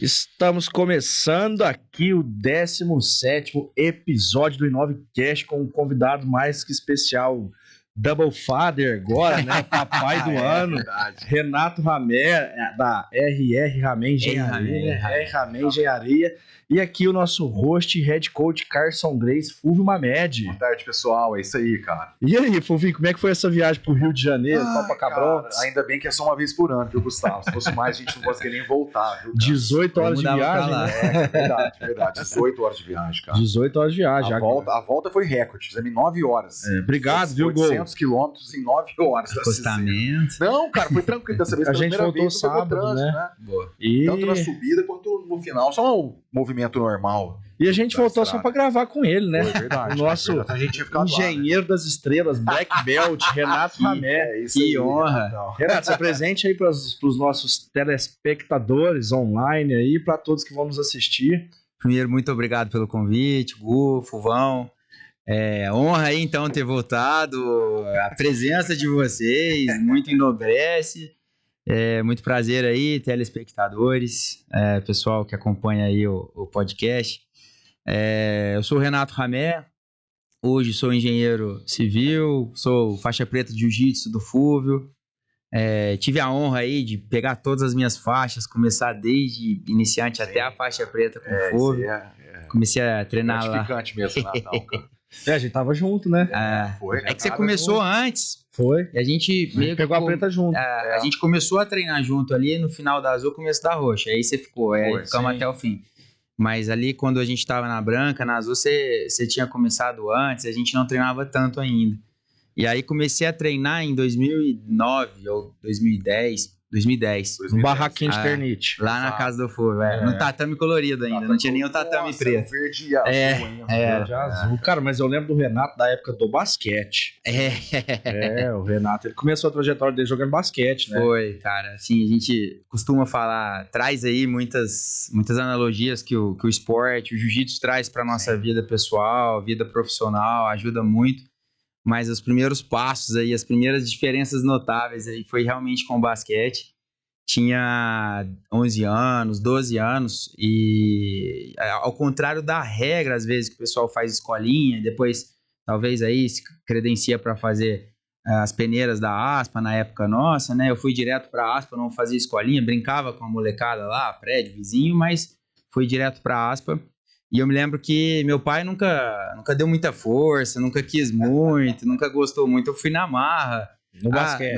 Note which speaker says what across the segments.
Speaker 1: Estamos começando aqui o 17º episódio do Inovecast com um convidado mais que especial, Double Father agora, né? Papai do ano,
Speaker 2: verdade.
Speaker 1: Renato Ramé, da RR Ramé Engenharia, R Ramé Engenharia. E aqui o nosso host, head coach Carson Grace, Fulvio Mamed.
Speaker 2: Boa tarde, pessoal. É isso aí, cara.
Speaker 1: E aí, Fulvio, como é que foi essa viagem pro Rio de Janeiro, Copacabana?
Speaker 2: Ainda bem que é só uma vez por ano, viu, Gustavo? Se fosse mais, a gente não conseguiria nem voltar, viu, cara?
Speaker 1: 18 horas de viagem, né?
Speaker 2: Verdade. 18 horas de viagem, cara.
Speaker 1: 18 horas de viagem.
Speaker 2: A volta foi recorde, fizemos em 9 horas.
Speaker 1: Obrigado, viu, Gol?
Speaker 2: 800 quilômetros em 9 horas.
Speaker 3: Acostamento.
Speaker 2: Não, cara, foi tranquilo dessa vez.
Speaker 1: A gente voltou sábado,
Speaker 2: trânsito,
Speaker 1: né?
Speaker 3: Boa.
Speaker 2: Tanto na subida quanto no final. Só um movimento normal.
Speaker 1: E a gente voltou só pra gravar com ele, né?
Speaker 2: Foi verdade.
Speaker 1: O nosso
Speaker 2: a gente tinha ficado
Speaker 1: engenheiro das estrelas, Black Belt, Renato Ramé.
Speaker 2: É isso
Speaker 3: Que
Speaker 2: aí,
Speaker 3: honra.
Speaker 2: Então.
Speaker 1: Renato, se apresente aí para os nossos telespectadores online aí, para todos que vão nos assistir.
Speaker 3: Primeiro, muito obrigado pelo convite, Gu, Fulvão. Honra aí, então, ter voltado. A presença de vocês muito enobrece. Muito prazer aí, telespectadores, pessoal que acompanha aí o podcast. Eu sou o Renato Ramé, hoje sou engenheiro civil, sou faixa preta de jiu-jitsu do Fulvio. Tive a honra aí de pegar todas as minhas faixas, começar desde iniciante até a faixa preta com o Fulvio. Comecei a treinar lá.
Speaker 2: Gratificante mesmo, Renatão, cara.
Speaker 1: A gente tava junto, né?
Speaker 2: Foi,
Speaker 3: É que você começou antes.
Speaker 1: Foi.
Speaker 3: E a gente meio que
Speaker 1: pegou a preta junto.
Speaker 3: A gente começou a treinar junto ali no final da azul, começo da roxa. Aí você ficou, ficamos até o fim. Mas ali quando a gente estava na branca, na azul, você tinha começado antes, a gente não treinava tanto ainda. E aí comecei a treinar em 2009 ou 2010.
Speaker 1: Um barraquinho de ternite.
Speaker 3: Lá na casa do Fulvio, no tatame colorido ainda, não tinha nem o tatame preto.
Speaker 2: Verde e azul ainda.
Speaker 1: De azul. Cara, mas eu lembro do Renato da época do basquete. O Renato, ele começou a trajetória dele jogando basquete, né?
Speaker 3: Foi, cara, assim, a gente costuma falar, traz aí muitas analogias que o esporte, o jiu-jitsu traz pra nossa vida pessoal, vida profissional, ajuda muito. Mas os primeiros passos aí, as primeiras diferenças notáveis aí foi realmente com o basquete. Tinha 11 anos, 12 anos e ao contrário da regra, às vezes, que o pessoal faz escolinha, depois talvez aí se credencia para fazer as peneiras da ASPA na época nossa, né? Eu fui direto para a ASPA, não fazia escolinha, brincava com a molecada lá, prédio, vizinho, mas fui direto para a ASPA. E eu me lembro que meu pai nunca deu muita força, nunca quis muito, nunca gostou muito. Eu fui na marra.
Speaker 1: No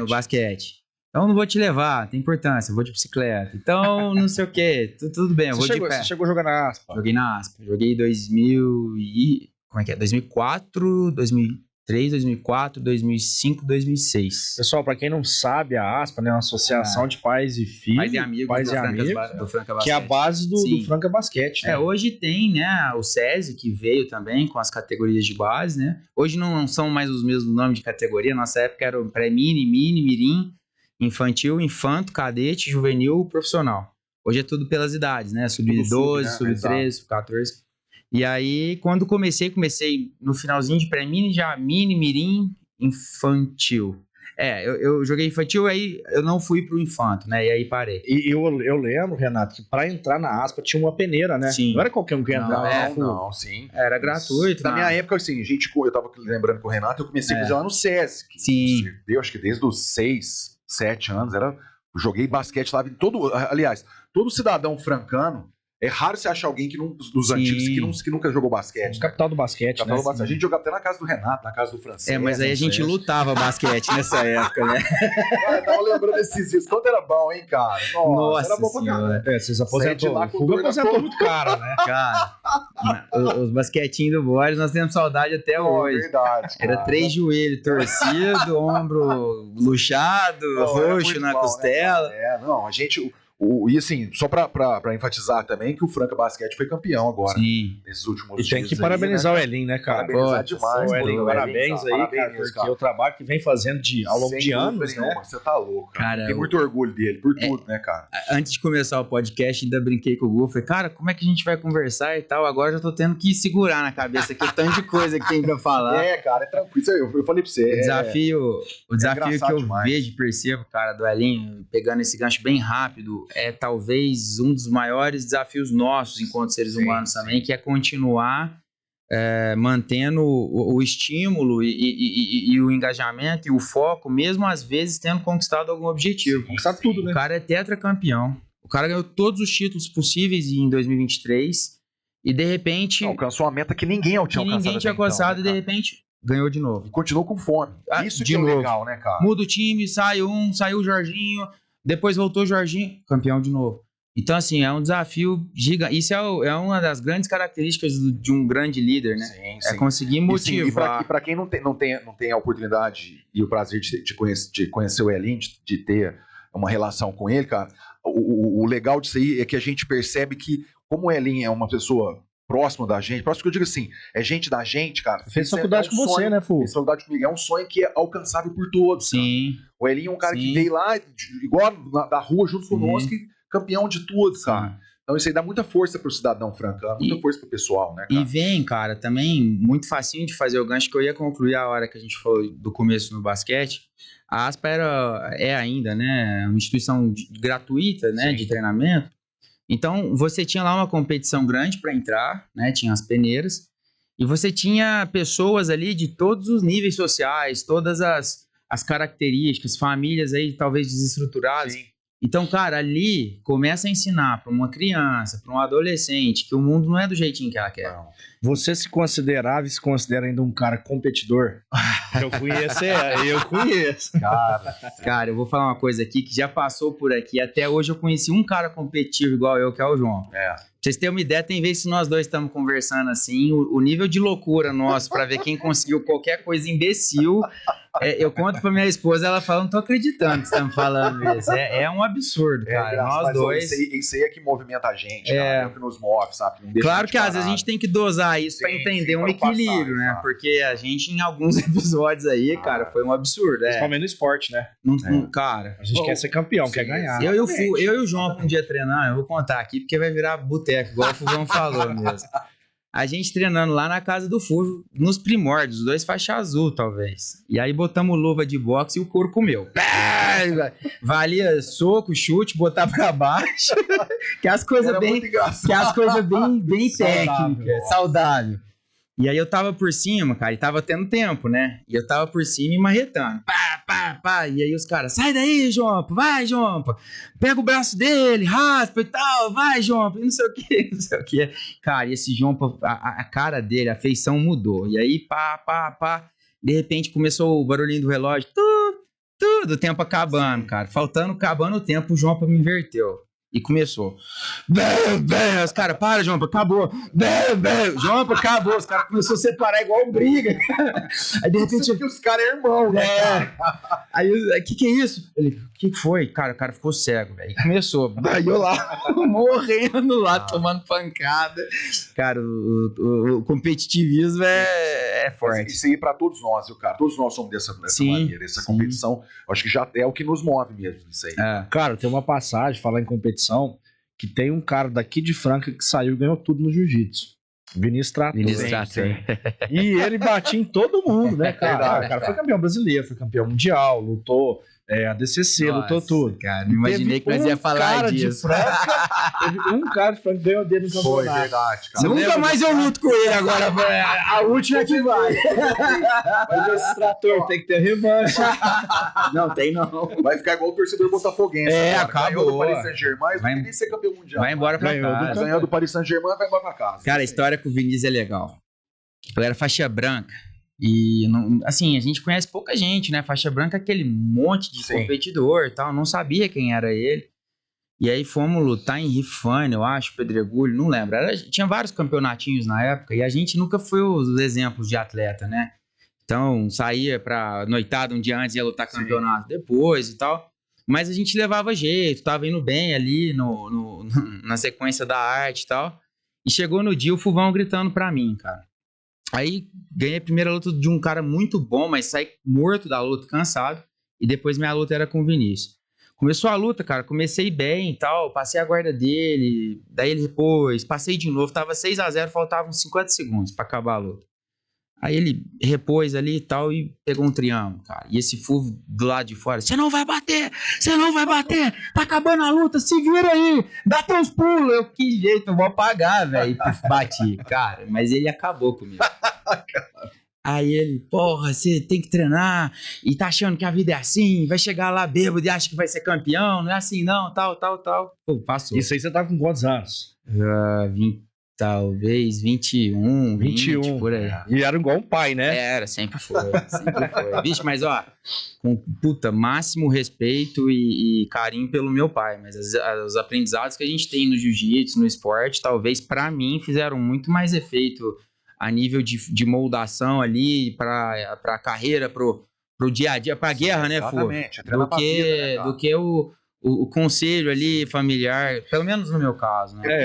Speaker 3: basquete. Então não vou te levar, tem importância, eu vou de bicicleta. Então não sei o que, tudo bem, eu vou de pé.
Speaker 1: Você chegou a jogar na ASPA?
Speaker 3: Joguei na ASPA, joguei 2004, 2003, 2004, 2005, 2006.
Speaker 1: Pessoal, pra quem não sabe, a ASPA, né, é uma associação de pais e filhos,
Speaker 3: pais e amigos do Franca Basquete.
Speaker 1: Que é a base do Franca Basquete, né?
Speaker 3: Hoje tem, né, o SESI, que veio também com as categorias de base, né? Hoje não são mais os mesmos nomes de categoria, nossa época era o pré-mini, mini, mirim, infantil, infanto, cadete, juvenil, profissional. Hoje é tudo pelas idades, né? Sub-12,
Speaker 2: né?
Speaker 3: sub-13, sub-14. E aí, quando comecei no finalzinho de pré-mini, já mini, mirim, infantil. Eu joguei infantil, aí eu não fui pro infanto, né? E aí parei.
Speaker 1: E eu lembro, Renato, que pra entrar na ASPA tinha uma peneira, né?
Speaker 3: Sim.
Speaker 1: Não era qualquer um que entrava.
Speaker 2: Não, sim.
Speaker 3: Era gratuito.
Speaker 2: Na minha época, assim, eu tava lembrando com o Renato, eu comecei a fazer lá no SESI.
Speaker 3: Sim.
Speaker 2: Eu acho que desde os 6, 7 anos, eu joguei basquete lá. Todo cidadão francano, é raro você achar alguém dos antigos que nunca jogou basquete.
Speaker 1: O capital do basquete, né?
Speaker 2: A gente jogava até na casa do Renato, na casa do Francês.
Speaker 3: Mas aí a gente lutava basquete nessa época, né?
Speaker 2: Eu tava lembrando desses dias. Quanto era bom, hein, cara?
Speaker 3: Nossa
Speaker 2: era bom pra caramba.
Speaker 1: Vocês aposentou. O Fuga aposentou muito caro, né?
Speaker 3: Cara, os basquetinhos do Boris, nós temos saudade até hoje.
Speaker 2: Verdade, cara.
Speaker 3: Era 3 joelhos torcidos, ombro luxado, roxo na costela.
Speaker 2: A gente... E assim, só pra enfatizar também que o Franca Basquete foi campeão agora.
Speaker 3: Sim.
Speaker 2: Nesses últimos dias.
Speaker 1: E tem que parabenizar o Elin, né, cara?
Speaker 2: Parabenizar demais.
Speaker 1: Elin, parabéns aí, cara, porque é o trabalho que vem fazendo ao longo de anos, né?
Speaker 2: Você tá louco, cara. Tem muito orgulho dele, por tudo, né, cara?
Speaker 3: Antes de começar o podcast, ainda brinquei com o Gu, falei, cara, como é que a gente vai conversar e tal? Agora já tô tendo que segurar na cabeça aqui o tanto de coisa que tem pra falar.
Speaker 2: Cara, é tranquilo. Eu falei pra você.
Speaker 3: O desafio que eu
Speaker 2: demais.
Speaker 3: vejo e percebo, cara, do Elin, pegando esse gancho bem rápido, é talvez um dos maiores desafios nossos enquanto seres humanos também, que é continuar mantendo o estímulo e o engajamento e o foco, mesmo às vezes tendo conquistado algum objetivo.
Speaker 1: Conquistado tudo, né?
Speaker 3: O cara é tetracampeão. O cara ganhou todos os títulos possíveis em 2023 e de repente...
Speaker 2: Alcançou uma meta que ninguém tinha alcançado.
Speaker 3: E de repente ganhou de novo.
Speaker 2: E continuou com fome. Isso que é legal, né, cara?
Speaker 3: Muda o time, saiu o Jorginho, depois voltou o Jorginho, campeão de novo. Então, assim, é um desafio gigante. Isso é uma das grandes características de um grande líder, né?
Speaker 2: Sim.
Speaker 3: É conseguir motivar.
Speaker 2: E para quem não tem a oportunidade e o prazer de conhecer o Elinho, de ter uma relação com ele, cara, o legal disso aí é que a gente percebe que, como o Elinho é uma pessoa próxima da gente, próximo que eu digo assim, é gente da gente, cara.
Speaker 1: Fez faculdade com você, né, Fu?
Speaker 2: Fez faculdade comigo. É um sonho que é alcançável por todos.
Speaker 3: Sim.
Speaker 2: Cara. O Elinho é um cara que veio lá, igual da rua, junto conosco, campeão de tudo, cara. Então isso aí dá muita força pro cidadão francano, muita força pro pessoal, né, cara?
Speaker 3: E vem, cara, também muito facinho de fazer o gancho, que eu ia concluir a hora que a gente falou do começo no basquete. A ASPA é ainda, né, uma instituição gratuita, né, de treinamento. Então, você tinha lá uma competição grande para entrar, né, tinha as peneiras, e você tinha pessoas ali de todos os níveis sociais, todas as características, famílias aí talvez desestruturadas.
Speaker 2: Sim.
Speaker 3: Então, cara, ali começa a ensinar para uma criança, para um adolescente, que o mundo não é do jeitinho que ela quer.
Speaker 2: Não.
Speaker 1: Você se considera ainda um cara competidor? Eu conheço.
Speaker 3: Cara, eu vou falar uma coisa aqui que já passou por aqui. Até hoje eu conheci um cara competitivo igual eu, que é o João. Pra vocês terem uma ideia, tem vezes que nós dois estamos conversando assim, o nível de loucura nosso pra ver quem conseguiu qualquer coisa imbecil. Eu conto pra minha esposa, ela fala, não tô acreditando que você tá me falando isso. É um absurdo, cara. Nós dois...
Speaker 2: Isso aí é que movimenta a gente, cara. É o que nos move, sabe? Não deixa
Speaker 3: claro que às vezes a gente tem que dosar isso pra entender um equilíbrio, né? Sabe? Porque a gente, em alguns episódios aí, cara, foi um absurdo.
Speaker 1: Principalmente no esporte, né?
Speaker 3: Cara...
Speaker 1: A gente quer ser campeão, quer ganhar.
Speaker 3: Eu e o João, um dia treinar, eu vou contar aqui, porque vai virar boteco, igual o Fuvão falou mesmo. A gente treinando lá na casa do Fujo, nos primórdios, 2 faixas azul, talvez. E aí botamos luva de boxe e o couro comeu. Valia soco, chute, botar pra baixo. Que as coisas bem técnicas, saudável. E aí eu tava por cima, cara, e tava tendo tempo, né? E eu tava por cima e marretando. Pá. E aí os caras, sai daí, Jompa, vai, Jompa. Pega o braço dele, raspa e tal, vai, Jompa. E não sei o que. Cara, e esse Jompa, a cara dele, a feição mudou. E aí, pá. De repente começou o barulhinho do relógio. Tudo, o tempo acabando, cara. Acabando o tempo, o Jompa me inverteu. E começou. Os caras, para, Jompa, acabou. Jompa, acabou. Os caras começaram a separar igual briga. Aí de repente.
Speaker 2: Que os caras é irmão, né?
Speaker 3: Aí, o que é isso? Ele, o que foi? Cara, o cara ficou cego, velho. Começou. Aí eu lá, morrendo lá, tomando pancada. Cara, o competitivismo é forte.
Speaker 2: Isso aí pra todos nós, viu, cara? Todos nós somos dessa maneira. Essa competição, acho que já é o que nos move mesmo, isso aí.
Speaker 1: Cara, tem uma passagem, falar em competição, que tem um cara daqui de Franca que saiu e ganhou tudo no jiu-jitsu. Vinícius Trator. E ele batia em todo mundo, né, cara? O cara foi campeão brasileiro, foi campeão mundial, lutou ADCC, lutou tudo.
Speaker 3: Cara, não imaginei que nós ia falar disso.
Speaker 1: Teve um cara de Franca que ganhou dele no campeonato.
Speaker 2: Foi verdade, cara.
Speaker 3: Nunca mais eu luto com ele agora. A última que vai.
Speaker 1: Mas esse Trator tem que ter revanche.
Speaker 3: Não, tem não.
Speaker 2: Vai ficar igual o torcedor botafoguense.
Speaker 3: Acabou.
Speaker 2: Ganhou do Paris Saint-Germain, vai nem ser campeão mundial.
Speaker 3: Vai embora pra casa.
Speaker 2: Ganhou do Paris Saint-Germain, vai embora pra casa.
Speaker 3: Cara, a história com o Vinícius é legal. Eu era faixa branca. E, não, assim, a gente conhece pouca gente, né? Faixa branca é aquele monte de competidor e tal. Não sabia quem era ele. E aí fomos lutar em Rifane, eu acho, Pedregulho, não lembro. Tinha vários campeonatinhos na época e a gente nunca foi os exemplos de atleta, né? Então, saía pra noitada um dia antes, ia lutar campeonato depois e tal. Mas a gente levava jeito, tava indo bem ali na sequência da arte e tal. E chegou no dia o Fuvão gritando pra mim, cara. Aí ganhei a primeira luta de um cara muito bom, mas saí morto da luta, cansado. E depois minha luta era com o Vinícius. Começou a luta, cara, comecei bem e tal, passei a guarda dele. Daí ele depois, passei de novo, tava 6-0, faltavam 50 segundos pra acabar a luta. Aí ele repôs ali e tal e pegou um triângulo, cara. E esse Fulvio do lado de fora, você não vai bater, tá acabando a luta, se vira aí, dá teus pulos. Eu, que jeito, eu vou apagar, velho. Bati, cara, mas ele acabou comigo. Aí ele, porra, você tem que treinar e tá achando que a vida é assim, vai chegar lá bêbado e acha que vai ser campeão, não é assim não, tal. Pô, passou.
Speaker 1: Isso aí você tá com quantos anos?
Speaker 3: Talvez 21, 20, por aí.
Speaker 1: E era igual um pai, né?
Speaker 3: Era, sempre foi. Vixe, mas ó, com máximo respeito e carinho pelo meu pai, mas os aprendizados que a gente tem no jiu-jitsu, no esporte, talvez pra mim fizeram muito mais efeito a nível de moldação ali pra carreira, pro dia a dia, pra guerra, né,
Speaker 2: Exatamente.
Speaker 3: Do que o conselho ali familiar, pelo menos no meu caso, né?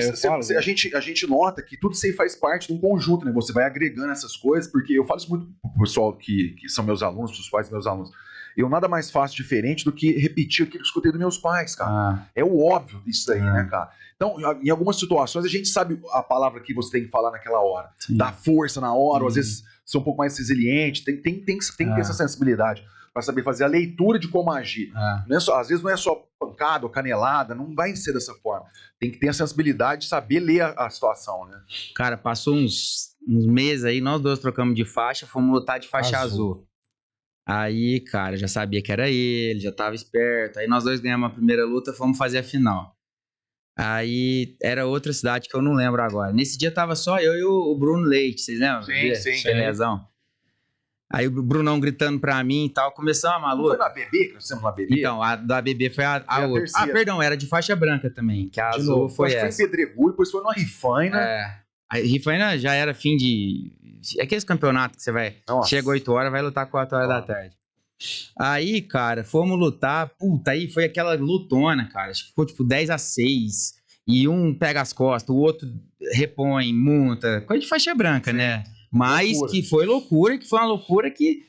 Speaker 2: A gente nota que tudo isso aí faz parte de um conjunto, né? Você vai agregando essas coisas, porque eu falo isso muito pro pessoal que são meus alunos, pros pais dos meus alunos. Eu nada mais faço diferente do que repetir aquilo que eu escutei dos meus pais, cara. É o óbvio disso daí, né, cara? Então, em algumas situações, a gente sabe a palavra que você tem que falar naquela hora. Sim. Dá força na hora, ou às vezes ser um pouco mais resiliente. Tem que ter essa sensibilidade para saber fazer a leitura de como agir. Não é só, às vezes não é só pancada ou canelada, não vai ser dessa forma. Tem que ter a sensibilidade de saber ler a situação, né?
Speaker 3: Cara, passou uns meses aí, nós dois trocamos de faixa, fomos lutar de faixa azul. Aí, cara, já sabia que era ele, já tava esperto. Aí nós dois ganhamos a primeira luta, fomos fazer a final. Aí era outra cidade que eu não lembro agora. Nesse dia tava só eu e o Bruno Leite, vocês lembram?
Speaker 2: Sim.
Speaker 3: Belezão. Aí o Brunão gritando pra mim e tal, começamos a luta.
Speaker 2: Não foi na BB que nós fizemos na BB?
Speaker 3: Então, a da BB foi a outra. Ah, perdão, era de faixa branca também, que a
Speaker 2: de
Speaker 3: azul
Speaker 2: novo,
Speaker 3: foi
Speaker 2: essa.
Speaker 3: Acho
Speaker 2: que foi em Pedregulho, depois foi numa Rifaina.
Speaker 3: A Rifaina já era fim de... É aqueles campeonatos que você vai... Nossa. Chega 8 horas, vai lutar 4 horas da tarde. Aí, cara, fomos lutar. Puta, aí foi aquela lutona, cara. Acho que ficou tipo 10-6. E um pega as costas, o outro repõe, monta. Coisa de faixa branca, sim, né? Mas loucura. Que foi uma loucura que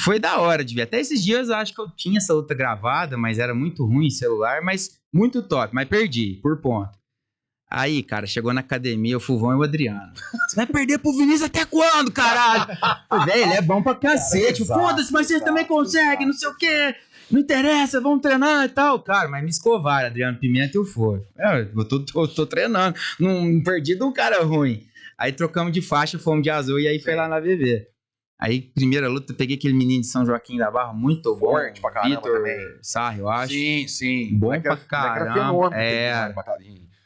Speaker 3: foi da hora de ver. Até esses dias eu acho que eu tinha essa luta gravada, mas era muito ruim em celular, mas muito top. Mas perdi, por ponto. Aí, cara, chegou na academia o Fulvão e o Adriano. Você vai perder pro Vinícius até quando, caralho? Velho, ele é bom pra cacete. Foda-se, mas vocês também conseguem, não sei o quê. Não interessa, vamos treinar e tal. Cara, mas me escovaram, Adriano Pimenta e o Fofo. Eu tô treinando. Não perdi de um cara ruim. Aí trocamos de faixa, fomos de azul e aí foi lá na VV. Aí, primeira luta, peguei aquele menino de São Joaquim da Barra, muito
Speaker 2: forte
Speaker 3: bom.
Speaker 2: Pra caramba
Speaker 3: Vitor
Speaker 2: também.
Speaker 3: Sarri, eu acho.
Speaker 2: Sim.
Speaker 3: Bom pra caramba.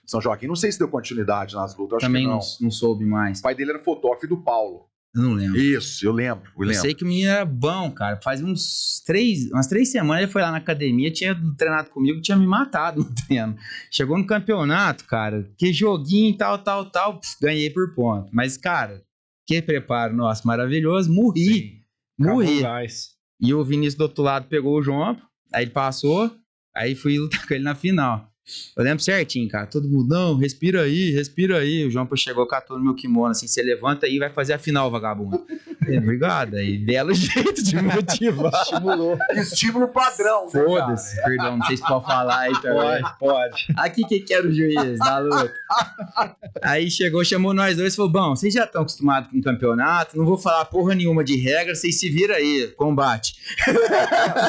Speaker 2: São Joaquim, não sei se deu continuidade nas lutas.
Speaker 3: Também
Speaker 2: acho
Speaker 3: que não soube mais.
Speaker 2: O pai dele era fotógrafo do Paulo.
Speaker 3: Eu não lembro.
Speaker 2: Isso, eu lembro.
Speaker 3: Eu sei que o menino era bom, cara. Faz umas 3 semanas ele foi lá na academia, tinha treinado comigo, tinha me matado no treino. Chegou no campeonato, cara, que joguinho, tal, ganhei por ponto. Mas, cara, que preparo, nossa, maravilhoso, morri. E o Vinícius do outro lado pegou o João, aí ele passou, aí fui lutar com ele na final. Eu lembro certinho, cara, todo mundo, não, respira aí. O João chegou, catou no meu kimono, assim, você levanta aí e vai fazer a final, vagabundo. Obrigado, aí, belo jeito de me motivar.
Speaker 2: Estimulou. Estímulo padrão.
Speaker 3: Foda-se, perdão, não sei se pode falar aí também.
Speaker 1: Pode.
Speaker 3: Aqui que era o juiz da luta. Aí chegou, chamou nós dois e falou, bom, vocês já estão acostumados com o campeonato, não vou falar porra nenhuma de regra, vocês se viram aí, combate.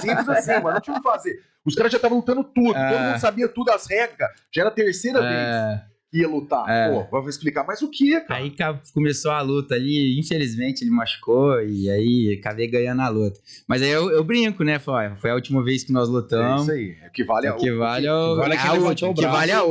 Speaker 2: Simples assim, mano, não tinha o que fazer. Os caras já estavam lutando tudo, todo mundo sabia tudo, as regras. Já era a terceira vez que ia lutar. Pô, vou explicar mais o que, cara?
Speaker 3: Aí começou a luta ali, infelizmente ele machucou e aí acabei ganhando a luta. Mas aí eu brinco, né? Foi a última vez que nós lutamos.
Speaker 2: É isso aí, que vale a
Speaker 3: hoje.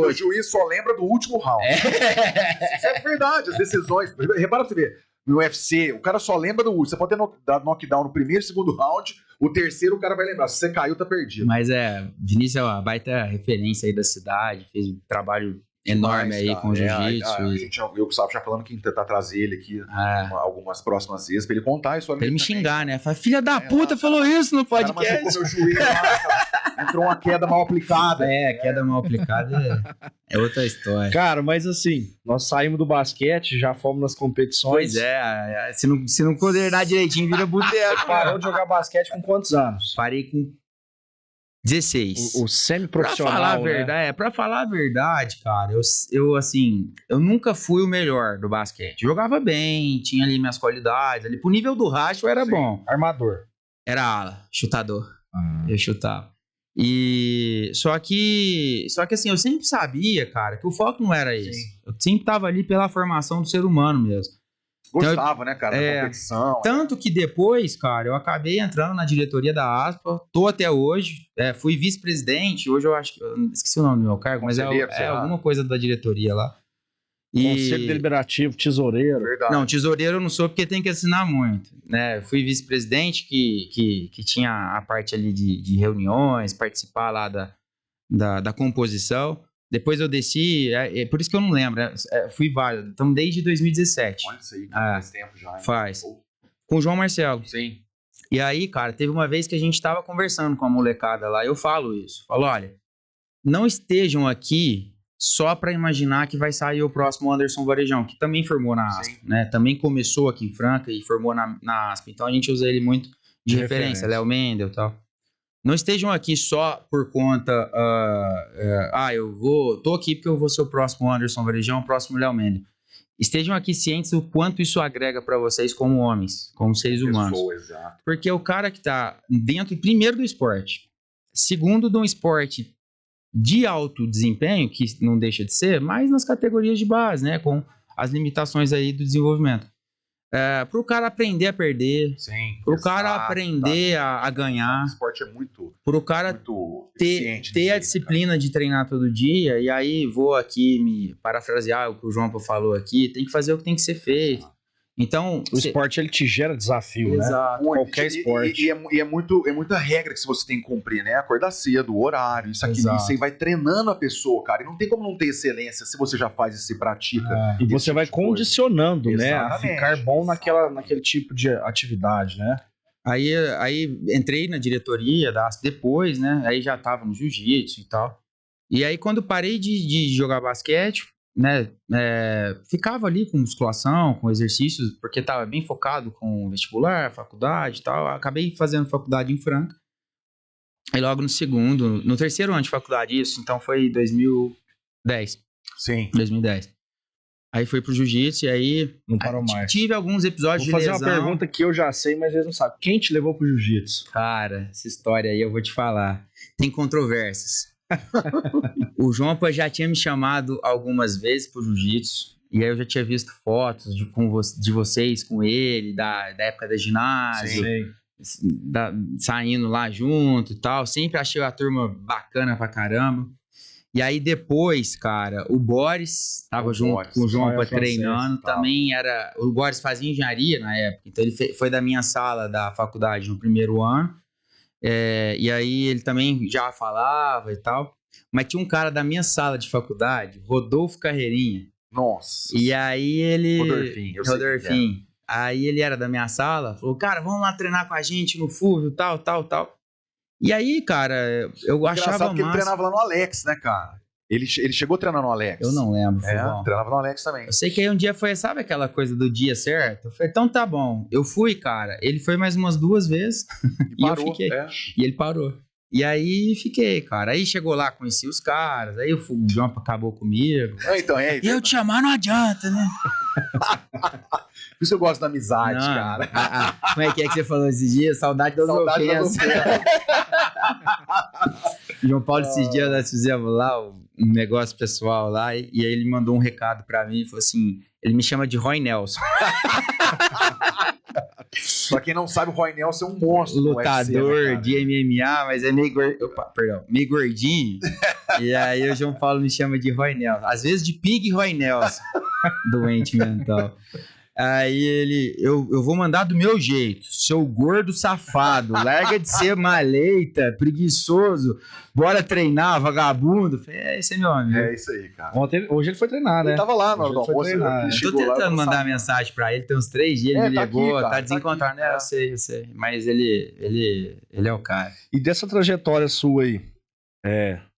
Speaker 2: O juiz só lembra do último round. Isso é verdade, as decisões. Repara pra você ver. No UFC, o cara só lembra do último. Você pode ter dado knockdown no primeiro e segundo round, o terceiro o cara vai lembrar. Se você caiu, tá perdido.
Speaker 3: Mas Vinícius é uma baita referência aí da cidade, fez um trabalho enorme aí cara. Com o jiu-jitsu.
Speaker 2: Eu e o Gustavo já falando que tentar trazer ele aqui algumas próximas vezes pra ele contar a história.
Speaker 3: Pra ele me xingar, né? Fala, filha da puta, falou isso no podcast.
Speaker 2: Machucou meu joelho lá, cara. Entrou uma queda mal aplicada.
Speaker 3: Queda mal aplicada é outra história.
Speaker 1: Cara, mas assim, nós saímos do basquete, já fomos nas competições.
Speaker 3: Pois é, se não coordenar direitinho, vira boteco.
Speaker 1: Parou de jogar basquete com quantos anos?
Speaker 3: Parei com 16.
Speaker 1: O semi-profissional,
Speaker 3: Pra falar a verdade, cara, eu nunca fui o melhor do basquete. Jogava bem, tinha ali minhas qualidades. Ali, pro nível do Racho era bom.
Speaker 1: Armador.
Speaker 3: Era ala, chutador. Eu chutava. E só que assim, eu sempre sabia, cara, que o foco não era esse. Eu sempre tava ali pela formação do ser humano mesmo.
Speaker 2: Gostava, né, cara, da competição.
Speaker 3: Tanto que depois, cara, eu acabei entrando na diretoria da ASPA, tô até hoje, fui vice-presidente, hoje eu acho que, eu esqueci o nome do meu cargo, mas é alguma coisa da diretoria lá.
Speaker 1: Conselho Deliberativo, tesoureiro.
Speaker 2: Verdade.
Speaker 3: Não, tesoureiro eu não sou porque tem que assinar muito, né? Fui vice-presidente que tinha a parte ali de reuniões, participar lá da composição. Depois eu desci, por isso que eu não lembro, fui válido. Estamos desde 2017.
Speaker 2: Olha isso aí, faz tempo já.
Speaker 3: Faz. Com o João Marcelo.
Speaker 2: Sim.
Speaker 3: E aí, cara, teve uma vez que a gente tava conversando com a molecada lá, eu falo isso. Falo, olha, não estejam aqui só para imaginar que vai sair o próximo Anderson Varejão, que também formou na ASP, né? Também começou aqui em Franca e formou na ASP. Então a gente usa ele muito de referência, Léo Mendel e tal. Não estejam aqui só por conta, tô aqui porque eu vou ser o próximo Anderson Varejão, o próximo Léo Mendel. Estejam aqui cientes do quanto isso agrega para vocês como homens, como seres humanos.
Speaker 2: Exato.
Speaker 3: Porque o cara que tá dentro, primeiro, do esporte, segundo, de um esporte de alto desempenho, que não deixa de ser, mas nas categorias de base, né, com as limitações aí do desenvolvimento. Para o cara aprender a perder, para o cara aprender a ganhar.
Speaker 2: O esporte é muito.
Speaker 3: Para o cara ter a disciplina de treinar todo dia. E aí vou aqui me parafrasear o que o João falou aqui: tem que fazer o que tem que ser feito. Então,
Speaker 1: o esporte ele te gera desafio,
Speaker 3: exato,
Speaker 1: né? Qualquer esporte.
Speaker 2: E é muita regra que você tem que cumprir, né? Acordar cedo, o horário, isso aqui, isso aí vai treinando a pessoa, cara. E não tem como não ter excelência se você já faz e se pratica.
Speaker 1: E você vai condicionando, né? A ficar bom naquele tipo de atividade, né?
Speaker 3: Aí entrei na diretoria da ASP depois, né? Aí já tava no jiu-jitsu e tal. E aí quando parei de jogar basquete, né, ficava ali com musculação, com exercícios, porque estava bem focado com vestibular, faculdade e tal. Acabei fazendo faculdade em Franca. E logo no terceiro ano de faculdade, isso, então foi 2010.
Speaker 2: Sim.
Speaker 3: 2010. Aí fui pro jiu-jitsu e aí
Speaker 1: não parou mais.
Speaker 3: Tive alguns episódios de lesão.
Speaker 1: Vou fazer uma pergunta que eu já sei, mas eles não sabem. Quem te levou pro jiu-jitsu?
Speaker 3: Cara, essa história aí eu vou te falar. Tem controvérsias. O João já tinha me chamado algumas vezes pro jiu-jitsu, e aí eu já tinha visto fotos de vocês com ele, da época da ginásio, saindo lá junto e tal. Sempre achei a turma bacana pra caramba. E aí depois, cara, o Boris tava junto com o João treinando, também era... O Boris fazia engenharia na época, então ele foi da minha sala da faculdade no primeiro ano. E aí ele também já falava e tal. Mas tinha um cara da minha sala de faculdade, Rodolfo Carreirinha.
Speaker 2: Nossa.
Speaker 3: E aí ele...
Speaker 2: Rodolfinho.
Speaker 3: Aí ele era da minha sala, falou, cara, vamos lá treinar com a gente no Fúvio, tal. E aí, cara, eu achava massa...
Speaker 2: que ele treinava lá no Alex, né, cara? Ele chegou a treinar no Alex.
Speaker 3: Eu não lembro.
Speaker 2: Treinava no Alex também.
Speaker 3: Eu sei que aí um dia foi, sabe aquela coisa do dia certo? Eu falei, então tá bom. Eu fui, cara. Ele foi mais umas 2 vezes.
Speaker 2: E parou,
Speaker 3: eu fiquei. E ele parou. E aí fiquei, cara. Aí chegou lá, conheci os caras. Aí o João acabou comigo.
Speaker 2: Então,
Speaker 3: e eu te chamar não adianta, né?
Speaker 2: Por isso eu gosto da amizade, cara.
Speaker 3: Como é que você falou esses dias? Saudade das ofensas. João Paulo, esses dias nós fizemos lá um negócio pessoal lá, e aí ele mandou um recado pra mim e falou assim, ele me chama de Roy Nelson.
Speaker 2: Pra quem não sabe, o Roy Nelson é um monstro.
Speaker 3: Lutador UFC, de MMA, mas é meio gordinho. E aí o João Paulo me chama de Roy Nelson. Às vezes de Pig Roy Nelson. Doente mental. Aí eu vou mandar do meu jeito, seu gordo safado, larga de ser maleita, preguiçoso, bora treinar, vagabundo. Esse é meu amigo.
Speaker 2: É isso aí, cara.
Speaker 1: Hoje ele foi treinar, né?
Speaker 2: Ele tava lá no almoço.
Speaker 3: Eu tô tentando mandar mensagem pra ele, tem uns 3 dias, ele me ligou, tá desencontrado, né? Eu sei, mas ele é o cara.
Speaker 1: E dessa trajetória sua aí,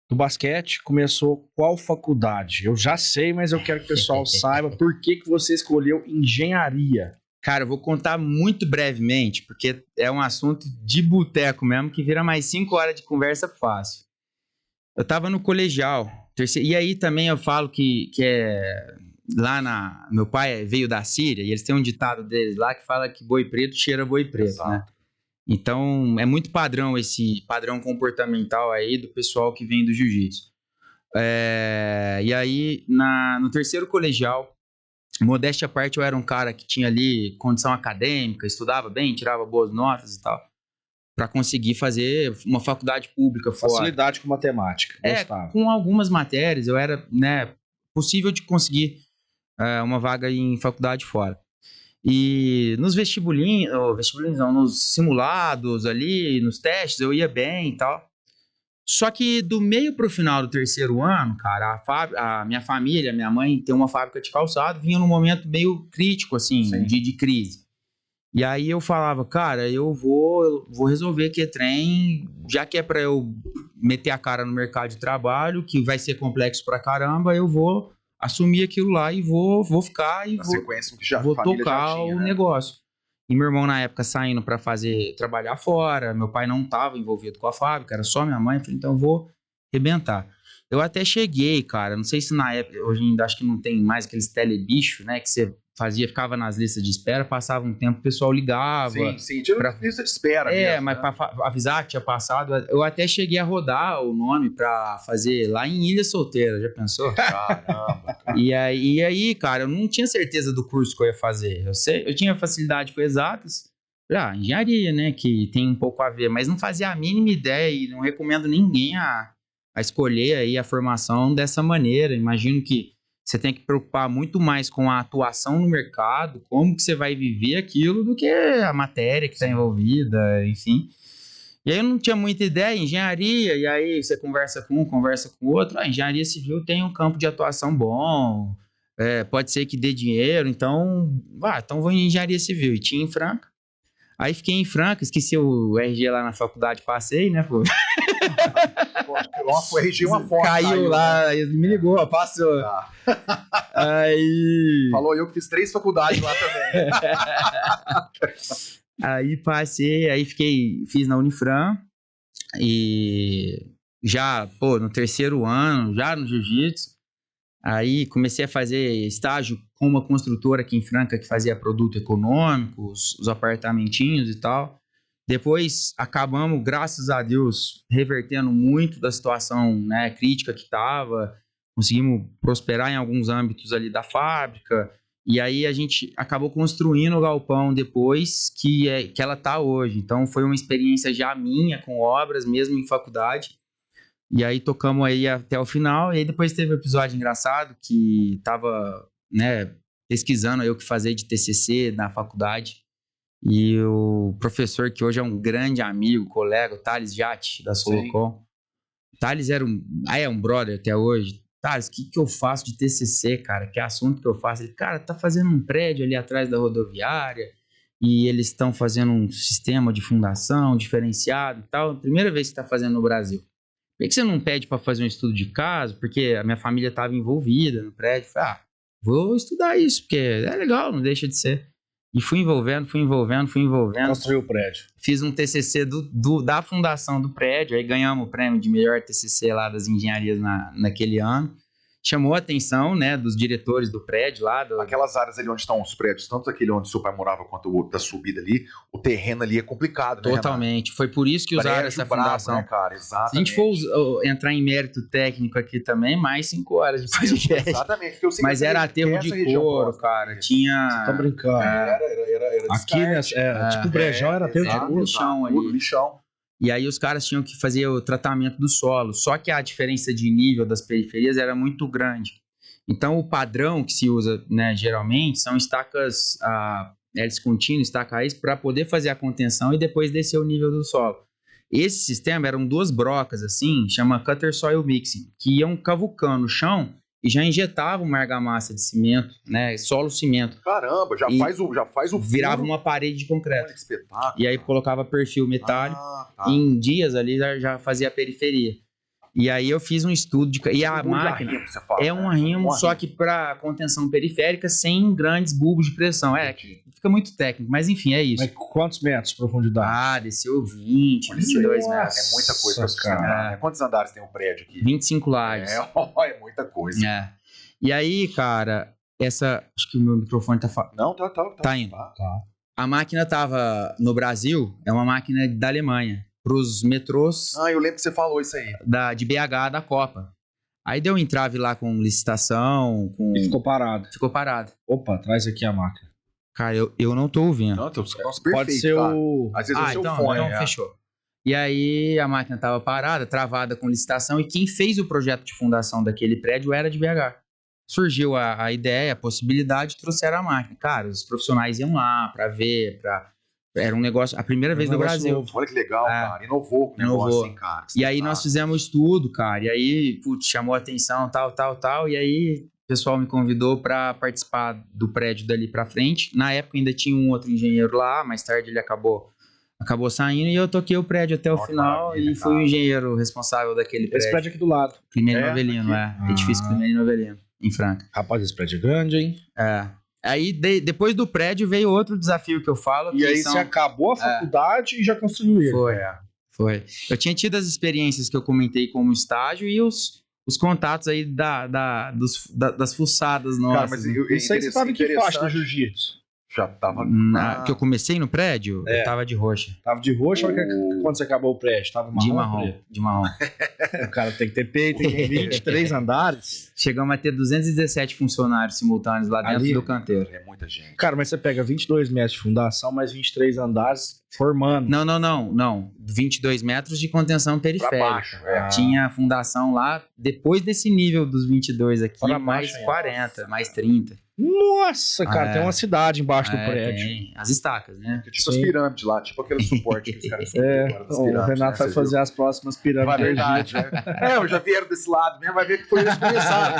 Speaker 1: do basquete, começou qual faculdade? Eu já sei, mas eu quero que o pessoal saiba por que você escolheu engenharia.
Speaker 3: Cara, eu vou contar muito brevemente, porque é um assunto de boteco mesmo, que vira mais 5 horas de conversa fácil. Eu tava no colegial, e aí também eu falo que é... Meu pai veio da Síria, e eles têm um ditado deles lá que fala que boi preto cheira boi preto, exato, né? Então, é muito padrão esse padrão comportamental aí do pessoal que vem do jiu-jitsu. E aí, no terceiro colegial, modéstia à parte, eu era um cara que tinha ali condição acadêmica, estudava bem, tirava boas notas e tal, para conseguir fazer uma faculdade pública fora.
Speaker 1: Facilidade com matemática. Gostava.
Speaker 3: Com algumas matérias, eu era, né, possível de conseguir uma vaga em faculdade fora. E nos nos simulados ali, nos testes, eu ia bem e tal. Só que do meio pro final do terceiro ano, cara, a minha família, minha mãe tem uma fábrica de calçado, vinha num momento meio crítico, assim, de crise. E aí eu falava, cara, eu vou resolver que é trem, já que é pra eu meter a cara no mercado de trabalho, que vai ser complexo pra caramba, eu vou assumir aquilo lá e vou ficar e vou tocar o negócio. E meu irmão, na época, saindo para trabalhar fora, meu pai não estava envolvido com a fábrica, era só minha mãe, falei, então eu vou arrebentar. Eu até cheguei, cara, não sei se na época, hoje ainda acho que não tem mais aqueles telebicho, né, que você ficava nas listas de espera, passava um tempo, o pessoal ligava.
Speaker 2: Sim, tinha lista de espera mesmo,
Speaker 3: mas né? Para avisar que tinha passado, eu até cheguei a rodar o nome para fazer lá em Ilha Solteira, já pensou?
Speaker 2: Caramba.
Speaker 3: E aí, cara, eu não tinha certeza do curso que eu ia fazer. Eu tinha facilidade com exatas, engenharia, né, que tem um pouco a ver, mas não fazia a mínima ideia e não recomendo ninguém a escolher aí a formação dessa maneira. Imagino que você tem que preocupar muito mais com a atuação no mercado, como que você vai viver aquilo, do que a matéria que está envolvida, enfim. E aí eu não tinha muita ideia, engenharia, e aí você conversa com um, conversa com o outro. A engenharia civil tem um campo de atuação bom, pode ser que dê dinheiro, então vou em engenharia civil. E tinha em Franca. Aí fiquei em Franca, esqueci o RG lá na faculdade, passei, né, pô?
Speaker 2: O RG uma foto.
Speaker 3: Caiu lá, né? Me ligou, passou. Aí...
Speaker 2: Falou eu que fiz 3 faculdades lá também.
Speaker 3: Aí passei, fiz na Unifran e já, no terceiro ano, já no jiu-jitsu. Aí comecei a fazer estágio com uma construtora aqui em Franca que fazia produto econômico, os apartamentinhos e tal. Depois acabamos, graças a Deus, revertendo muito da situação, né, crítica que estava. Conseguimos prosperar em alguns âmbitos ali da fábrica. E aí a gente acabou construindo o galpão depois que ela está hoje. Então foi uma experiência já minha com obras, mesmo em faculdade. E aí tocamos aí até o final. E aí depois teve um episódio engraçado que tava, né, pesquisando aí o que fazer de TCC na faculdade. E o professor, que hoje é um grande amigo, colega, o Thales Jatti, da Solocom. O Thales era um brother até hoje. Thales, o que eu faço de TCC, cara? Que assunto que eu faço? Ele, cara, tá fazendo um prédio ali atrás da rodoviária e eles estão fazendo um sistema de fundação diferenciado e tal. Primeira vez que tá fazendo no Brasil. Por que você não pede para fazer um estudo de caso? Porque a minha família estava envolvida no prédio. Falei, vou estudar isso, porque é legal, não deixa de ser. E fui envolvendo.
Speaker 1: Construiu o prédio.
Speaker 3: Fiz um TCC da fundação do prédio, aí ganhamos o prêmio de melhor TCC lá das engenharias naquele ano. Chamou a atenção, né, dos diretores do prédio lá.
Speaker 2: Aquelas áreas ali onde estão os prédios, tanto aquele onde seu pai morava quanto o da subida ali, o terreno ali é complicado, né,
Speaker 3: totalmente. Renato? Foi por isso que usaram essa fundação.
Speaker 2: Né, cara? Exatamente.
Speaker 3: Se a gente for entrar em mérito técnico aqui também, mais 5 horas de podcast.
Speaker 2: Exatamente.
Speaker 3: Mas era aterro de couro, cara. Tinha...
Speaker 1: Você tá brincando.
Speaker 2: Era
Speaker 1: aqui, né? Tipo o brejão era aterro de couro.
Speaker 3: Lixão ali.
Speaker 2: Lixão.
Speaker 3: E aí os caras tinham que fazer o tratamento do solo. Só que a diferença de nível das periferias era muito grande. Então o padrão que se usa, né, geralmente são estacas hélice contínua, estaca raiz, para poder fazer a contenção e depois descer o nível do solo. Esse sistema eram 2 brocas assim, chama Cutter Soil Mixing, que iam cavucando o chão e já injetavam uma argamassa de cimento, né, solo-cimento.
Speaker 2: Caramba, já faz o
Speaker 3: virava uma parede de concreto.
Speaker 2: Olha que espetáculo.
Speaker 3: E aí colocava perfil metálico. Em dias ali já fazia a periferia. E aí eu fiz um estudo e a máquina é um arrimo, só que para contenção periférica sem grandes bulbos de pressão. Que fica muito técnico, mas enfim, é isso.
Speaker 1: Mas quantos metros de profundidade?
Speaker 3: Desceu 20, 22 metros.
Speaker 2: É muita coisa, cara. Quantos andares tem um prédio aqui?
Speaker 3: 25 lajes.
Speaker 2: É muita coisa.
Speaker 3: E aí, cara, acho que o meu microfone tá...
Speaker 2: Não, tá
Speaker 3: indo. Tá. A máquina tava no Brasil, é uma máquina da Alemanha. Para os metrôs.
Speaker 2: Eu lembro que você falou isso aí.
Speaker 3: De BH, da Copa. Aí deu um entrave lá com licitação.
Speaker 1: E ficou parado.
Speaker 3: Ficou parado.
Speaker 1: Opa, traz aqui a máquina.
Speaker 3: Cara, eu não tô ouvindo.
Speaker 2: Não,
Speaker 1: pode ser o...
Speaker 2: Às vezes é o seu fone.
Speaker 3: Então fechou. E aí a máquina tava parada, travada com licitação, e quem fez o projeto de fundação daquele prédio era de BH. Surgiu a ideia, a possibilidade, trouxeram a máquina. Cara, os profissionais iam lá para ver, era um negócio, a primeira vez no Brasil.
Speaker 2: Novo. Olha que legal, cara. Inovou. Assim, cara.
Speaker 3: E aí nós fizemos o estudo, cara. E aí, chamou a atenção, tal. E aí, o pessoal me convidou para participar do prédio dali para frente. Na época ainda tinha um outro engenheiro lá. Mais tarde ele acabou saindo e eu toquei o prédio até o final. E fui o engenheiro responsável daquele prédio.
Speaker 1: Esse prédio aqui do lado.
Speaker 3: Climério Novelino, edifício Climério Novelino, em Franca.
Speaker 1: Rapaz, esse prédio é grande, hein?
Speaker 3: Aí, depois do prédio, veio outro desafio que eu falo.
Speaker 1: E aí você acabou a faculdade e já construiu ele.
Speaker 3: Foi. Eu tinha tido as experiências que eu comentei como estágio e os contatos aí das fuçadas nossas.
Speaker 1: Cara, mas isso aí você estava em que faixa do jiu-jitsu?
Speaker 2: Já tava...
Speaker 3: Que eu comecei no prédio, eu tava de roxa.
Speaker 1: Tava de roxa ou quando você acabou o prédio? Tava marrom?
Speaker 3: De marrom.
Speaker 1: O cara tem que ter peito, tem 23 andares.
Speaker 3: Chegamos a ter 217 funcionários simultâneos lá dentro do canteiro.
Speaker 2: É muita gente.
Speaker 1: Cara, mas você pega 22 metros de fundação, mais 23 andares formando.
Speaker 3: Não. 22 metros de contenção periférica.
Speaker 2: Pra baixo,
Speaker 3: Tinha a fundação lá, depois desse nível dos 22 aqui,
Speaker 1: pra
Speaker 3: mais
Speaker 1: baixo,
Speaker 3: 40, mais 30.
Speaker 1: Nossa, cara, tem uma cidade embaixo do prédio.
Speaker 3: Tem as estacas, né?
Speaker 2: Tipo as pirâmides lá, tipo aquele suporte que os caras
Speaker 1: o Renato vai fazer as próximas pirâmides.
Speaker 2: Verdade, eu já vieram desse lado mesmo, vai ver que foi eles que começaram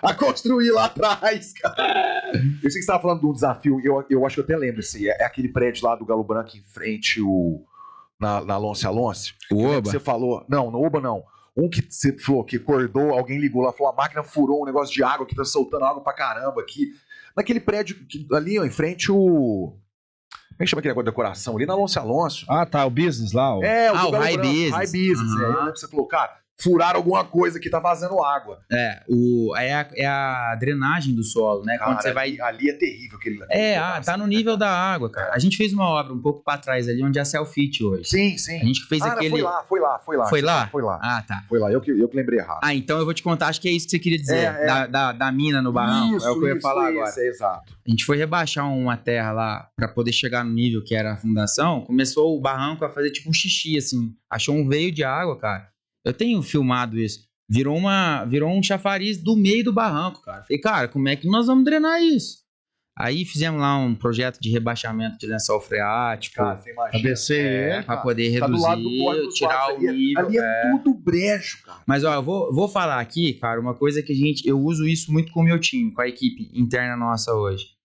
Speaker 2: a construir lá atrás, cara. Eu sei que você estava falando de um desafio, eu acho que eu até lembro, assim, é aquele prédio lá do Galo Branco em frente na Alonce.
Speaker 3: O Oba?
Speaker 2: Você falou, não, no Oba não. Um que você falou que acordou, alguém ligou lá, falou, a máquina furou um negócio de água que tá soltando água pra caramba aqui. Naquele prédio ali, ó, em frente Como é que chama aquele negócio de decoração? Ali na Alonce.
Speaker 1: Tá, o business lá.
Speaker 2: O High Business. High Business. Aí eu lembro que você falou, cara, furaram alguma coisa que tá vazando água.
Speaker 3: É a drenagem do solo, né?
Speaker 2: Cara,
Speaker 3: quando você vai...
Speaker 2: ali é terrível.
Speaker 3: Tá no nível da água, cara. A gente fez uma obra um pouco pra trás ali, onde é a Selfit hoje.
Speaker 2: Sim.
Speaker 3: A gente fez aquele...
Speaker 2: Foi lá.
Speaker 3: Foi lá?
Speaker 2: Foi lá.
Speaker 3: Tá.
Speaker 2: Foi lá, eu que lembrei errado.
Speaker 3: Então eu vou te contar, acho que é isso que você queria dizer, da mina no barranco. É o que eu ia falar agora.
Speaker 2: Exato.
Speaker 3: A gente foi rebaixar uma terra lá pra poder chegar no nível que era a fundação, começou o barranco a fazer tipo um xixi, assim. Achou um veio de água, cara. Eu tenho filmado isso. Virou um chafariz do meio do barranco, cara. Falei, cara, como é que nós vamos drenar isso? Aí fizemos lá um projeto de rebaixamento de lençol freático.
Speaker 2: Cara, você imagina.
Speaker 1: Pra descer,
Speaker 3: pra poder reduzir,
Speaker 2: do lado do bordo
Speaker 3: tirar o nível.
Speaker 2: Ali é tudo brejo, cara.
Speaker 3: Mas, ó, eu vou falar aqui, cara, uma coisa que eu uso isso muito com o meu time, com a equipe interna nossa hoje.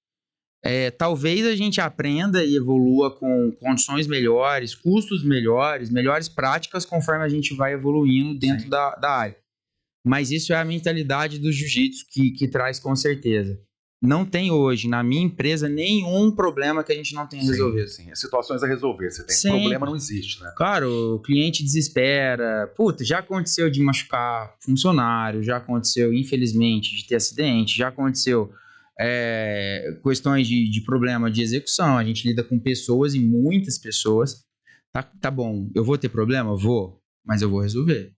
Speaker 3: Talvez a gente aprenda e evolua com condições melhores, custos melhores práticas conforme a gente vai evoluindo dentro da área. Mas isso é a mentalidade do jiu-jitsu que traz com certeza. Não tem hoje, na minha empresa, nenhum problema que a gente não tenha resolvido.
Speaker 2: Sim, situações a resolver. Você tem problema, não existe, né?
Speaker 3: Cara, o cliente desespera. Puta, já aconteceu de machucar funcionário, já aconteceu, infelizmente, de ter acidente, já aconteceu questões de problema de execução. A gente lida com pessoas e muitas pessoas. Tá bom, eu vou ter problema? Vou, mas eu vou resolver.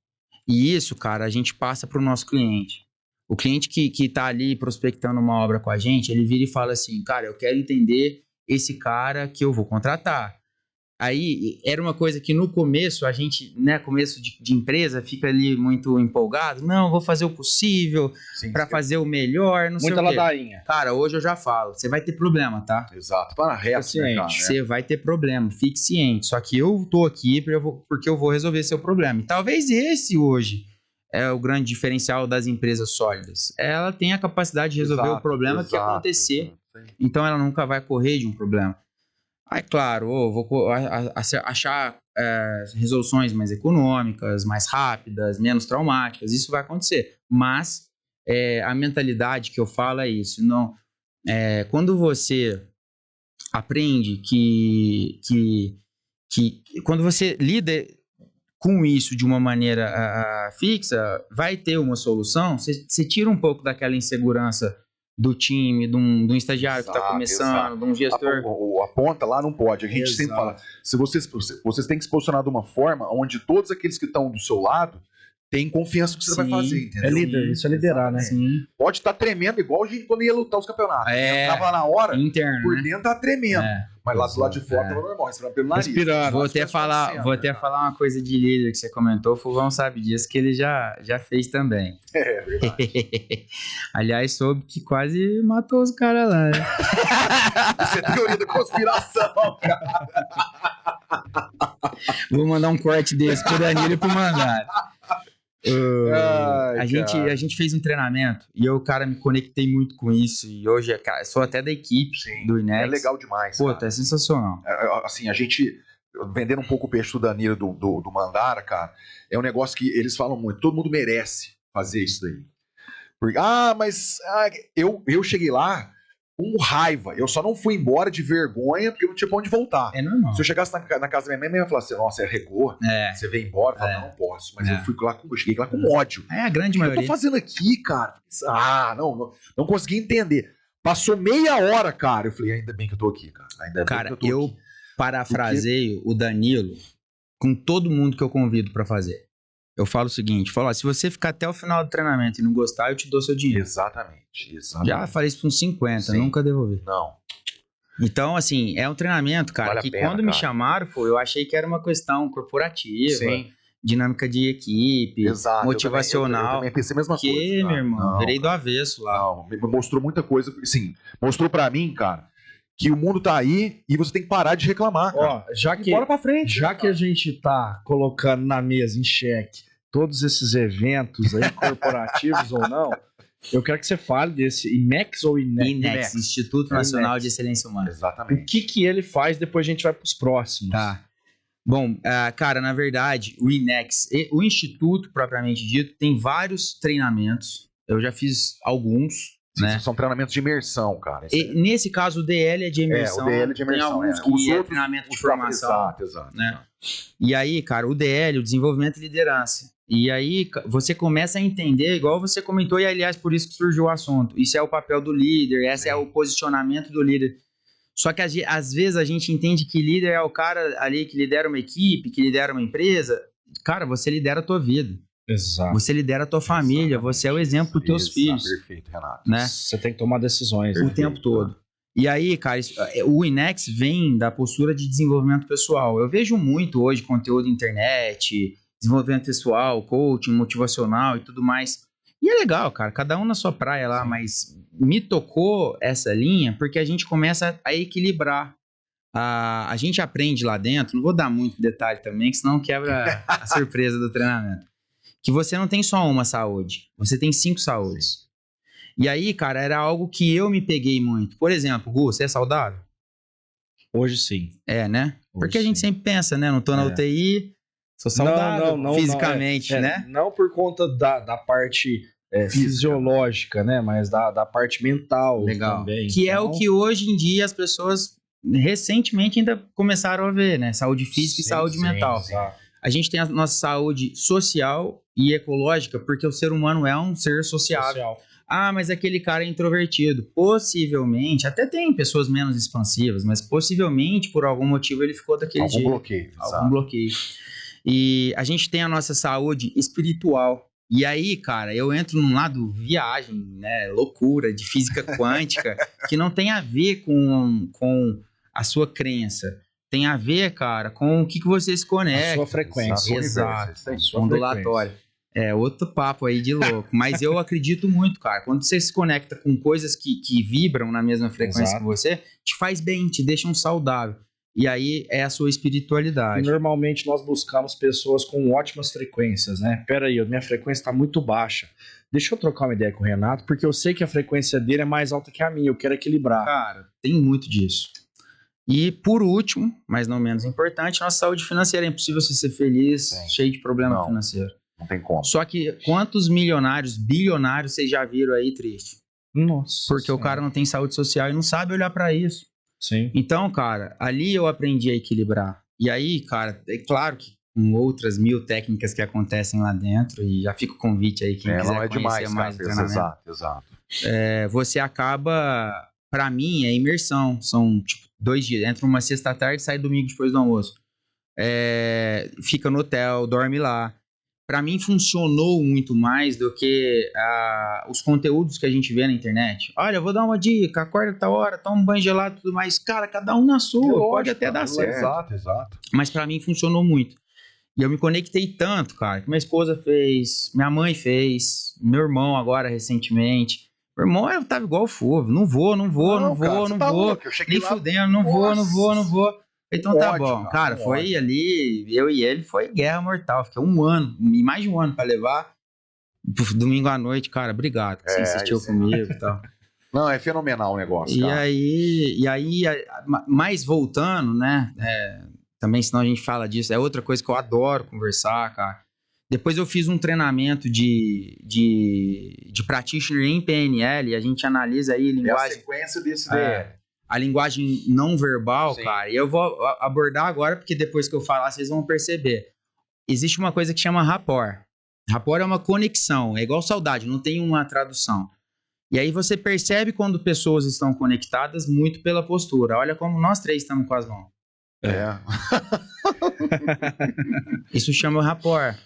Speaker 3: E isso, cara, a gente passa para o nosso cliente. O cliente que tá ali prospectando uma obra com a gente, ele vira e fala assim, cara, eu quero entender esse cara que eu vou contratar. Aí, era uma coisa que no começo, a gente, né, começo de empresa, fica ali muito empolgado. Não, vou fazer o possível para fazer o melhor, não sei o quê.
Speaker 1: Muita ladainha.
Speaker 3: Cara, hoje eu já falo, você vai ter problema, tá?
Speaker 2: Exato, para reto, né, cara?
Speaker 3: Você vai ter problema, fique ciente. Só que eu tô aqui porque eu vou resolver seu problema. E talvez esse hoje é o grande diferencial das empresas sólidas. Ela tem a capacidade de resolver o problema que acontecer. Então ela nunca vai correr de um problema. Aí, claro, vou achar resoluções mais econômicas, mais rápidas, menos traumáticas, isso vai acontecer. Mas a mentalidade que eu falo é isso. Não, quando você aprende que quando você lida com isso de uma maneira fixa, vai ter uma solução, você tira um pouco daquela insegurança do time, de um estagiário que está começando, de um gestor.
Speaker 2: A ponta lá não pode. A gente sempre fala, se vocês têm que se posicionar de uma forma onde todos aqueles que estão do seu lado têm confiança no que você vai fazer, entendeu?
Speaker 1: É líder, isso é liderar, né?
Speaker 2: Sim. Pode estar tremendo igual a gente quando ia lutar os campeonatos. Tava na hora,
Speaker 3: interno,
Speaker 2: por dentro tá tremendo. Mas lá do lado de fora tava normal, respirando pelo nariz.
Speaker 3: Vou até falar uma coisa de líder que você comentou, o Fulvão sabe disso, que ele já fez também.
Speaker 2: É verdade.
Speaker 3: Aliás, soube que quase matou os caras lá, né?
Speaker 2: Isso é teoria da conspiração, cara.
Speaker 3: Vou mandar um corte desse pro Danilo e pro Mandato. A gente fez um treinamento e eu, cara, me conectei muito com isso. E hoje, cara, sou até da equipe do INEX.
Speaker 2: É legal demais.
Speaker 3: Pô, tá sensacional.
Speaker 2: Assim, a gente, vendendo um pouco o peixe do Danilo do Mandara, cara, é um negócio que eles falam muito. Todo mundo merece fazer isso daí. Porque, mas eu cheguei lá com raiva. Eu só não fui embora de vergonha porque eu não tinha pra onde voltar.
Speaker 3: É normal.
Speaker 2: Se eu chegasse na casa da minha mãe, eu ia falar assim, nossa, é rigor? Você veio embora? Eu falava, não posso. Mas eu cheguei lá com ódio.
Speaker 3: A grande maioria.
Speaker 2: O que eu tô fazendo aqui, cara? Não consegui entender. Passou meia hora, cara. Eu falei, ainda bem que eu tô aqui, cara. Ainda bem que eu tô aqui.
Speaker 3: Parafraseio o Danilo com todo mundo que eu convido pra fazer. Eu falo o seguinte, se você ficar até o final do treinamento e não gostar, eu te dou seu dinheiro.
Speaker 2: Exatamente.
Speaker 3: Já falei isso com uns 50, nunca devolvi.
Speaker 2: Não.
Speaker 3: Então, assim, é um treinamento, cara, quando me chamaram, eu achei que era uma questão corporativa, dinâmica de equipe, motivacional.
Speaker 2: Eu também pensei a mesma coisa.
Speaker 3: Meu irmão, virei do avesso lá.
Speaker 2: Não, me mostrou muita coisa, sim, mostrou pra mim, cara, que o mundo tá aí e você tem que parar de reclamar, cara.
Speaker 1: Bora pra frente. Já que a gente tá colocando na mesa em xeque todos esses eventos aí, corporativos ou não, eu quero que você fale desse INEX ou INEX?
Speaker 3: Instituto Nacional de Excelência Humana.
Speaker 2: Exatamente.
Speaker 1: O que ele faz, depois a gente vai pros próximos.
Speaker 3: Tá. Bom, cara, na verdade, o INEX, o Instituto, propriamente dito, tem vários treinamentos. Eu já fiz alguns. Né?
Speaker 2: São treinamentos de imersão, cara.
Speaker 3: Nesse caso, o DL é de imersão.
Speaker 2: O DL é de imersão.
Speaker 3: Tem alguns que é treinamento de formação.
Speaker 2: Exato.
Speaker 3: Né? E aí, cara, o DL, o desenvolvimento e liderança. E aí, você começa a entender, igual você comentou, e aliás, por isso que surgiu o assunto. Isso é o papel do líder, esse é o posicionamento do líder. Só que às vezes a gente entende que líder é o cara ali que lidera uma equipe, que lidera uma empresa. Cara, você lidera a tua vida.
Speaker 1: Exato.
Speaker 3: Você lidera a tua família, você é o exemplo para os teus filhos.
Speaker 2: Perfeito, Renato.
Speaker 3: Né?
Speaker 1: Você tem que tomar decisões.
Speaker 3: O tempo todo. E aí, cara, o INEX vem da postura de desenvolvimento pessoal. Eu vejo muito hoje conteúdo na internet, desenvolvimento pessoal, coaching, motivacional e tudo mais. E é legal, cara, cada um na sua praia lá, mas me tocou essa linha porque a gente começa a equilibrar. A gente aprende lá dentro, não vou dar muito detalhe também, que senão quebra a surpresa do treinamento. Que você não tem só uma saúde, você tem 5 saúdes. E aí, cara, era algo que eu me peguei muito. Por exemplo, Gu, você é saudável?
Speaker 1: Hoje sim.
Speaker 3: Né? Porque a gente sempre pensa, né? Não tô na UTI, sou saudável fisicamente, né?
Speaker 1: Não por conta da parte fisiológica, né? Mas da parte mental.
Speaker 3: Legal.
Speaker 1: Também.
Speaker 3: Que é o que hoje em dia as pessoas recentemente ainda começaram a ver, né? Saúde física e saúde mental.
Speaker 1: Exato.
Speaker 3: A gente tem a nossa saúde social e ecológica, porque o ser humano é um ser sociável. Mas aquele cara é introvertido. Possivelmente, até tem pessoas menos expansivas, mas possivelmente, por algum motivo, ele ficou daquele jeito. Algum bloqueio. E a gente tem a nossa saúde espiritual. E aí, cara, eu entro num lado viagem, né, loucura, de física quântica, que não tem a ver com a sua crença. Tem a ver, cara, com o que você se conecta.
Speaker 1: A sua frequência.
Speaker 3: Exato. Ondulatório. Outro papo aí de louco. Mas eu acredito muito, cara. Quando você se conecta com coisas que vibram na mesma frequência que você, te faz bem, te deixam saudável. E aí é a sua espiritualidade.
Speaker 1: E normalmente nós buscamos pessoas com ótimas frequências, né? Pera aí, minha frequência está muito baixa. Deixa eu trocar uma ideia com o Renato, porque eu sei que a frequência dele é mais alta que a minha. Eu quero equilibrar.
Speaker 3: Cara, tem muito disso. E, por último, mas não menos importante, nossa saúde financeira. É impossível você ser feliz, cheio de problema financeiro.
Speaker 2: Não tem como.
Speaker 3: Só que quantos milionários, bilionários vocês já viram aí triste?
Speaker 1: Nossa.
Speaker 3: Porque o cara não tem saúde social e não sabe olhar pra isso.
Speaker 1: Sim.
Speaker 3: Então, cara, ali eu aprendi a equilibrar. E aí, cara, é claro que com outras 1000 técnicas que acontecem lá dentro, e já fica o convite aí, quem quiser
Speaker 2: não é
Speaker 3: conhecer
Speaker 2: demais,
Speaker 3: mais
Speaker 2: cara,
Speaker 3: o treinamento.
Speaker 2: exato.
Speaker 3: Você acaba, pra mim, é imersão. São, tipo, 2 dias. Entra uma sexta à tarde e sai domingo depois do almoço. Fica no hotel, dorme lá. Pra mim, funcionou muito mais do que os conteúdos que a gente vê na internet. Olha, eu vou dar uma dica, acorda tal hora, toma um banho gelado e tudo mais. Cara, cada um na sua, pode até dar certo.
Speaker 2: Exato.
Speaker 3: Mas pra mim, funcionou muito. E eu me conectei tanto, cara, que minha esposa fez, minha mãe fez, meu irmão agora, recentemente. Meu irmão, eu tava igual o fogo. Não vou. Nem fudendo, não vou. Então tá bom. Cara, foi ali, eu e ele, foi guerra mortal. Fiquei mais de um ano pra levar. Domingo à noite, cara, obrigado que você insistiu comigo e tal.
Speaker 2: Não, é fenomenal o negócio, cara.
Speaker 3: E aí, mas voltando, né, também, senão a gente fala disso, é outra coisa que eu adoro conversar, cara. Depois eu fiz um treinamento de practitioner em PNL, a gente analisa aí linguagem...
Speaker 2: É a sequência desse daí.
Speaker 3: A linguagem não verbal, cara, e eu vou abordar agora, porque depois que eu falar, vocês vão perceber. Existe uma coisa que chama rapport. Rapport é uma conexão, é igual saudade, não tem uma tradução. E aí você percebe quando pessoas estão conectadas muito pela postura. Olha como nós 3 estamos com as mãos. Isso chama rapport.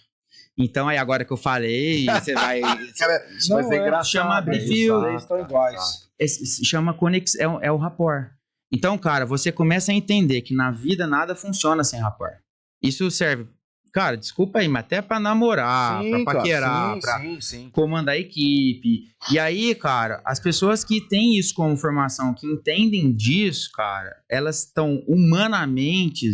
Speaker 3: Então, aí agora que eu falei, você vai...
Speaker 2: vai ser engraçado.
Speaker 3: Chama abrir fio.
Speaker 1: Estão iguais.
Speaker 3: Chama conexão, é o rapport. Então, cara, você começa a entender que na vida nada funciona sem rapport. Isso serve, cara, desculpa aí, mas até pra namorar, pra paquerar, pra comandar a equipe. E aí, cara, as pessoas que têm isso como formação, que entendem disso, cara, elas estão humanamente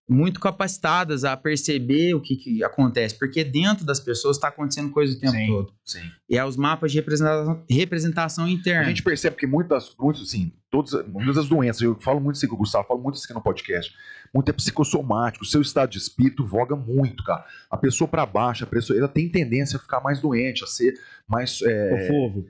Speaker 3: muito capacitadas a perceber o que acontece, porque dentro das pessoas está acontecendo coisa o tempo todo.
Speaker 2: Sim.
Speaker 3: E é os mapas de representação interna.
Speaker 2: A gente percebe que muitas das doenças, eu falo muito isso com o Gustavo, falo muito isso aqui no podcast, muito é psicossomático, o seu estado de espírito voga muito, cara. A pessoa para baixo, ela tem tendência a ficar mais doente, a ser mais...
Speaker 1: Fogo,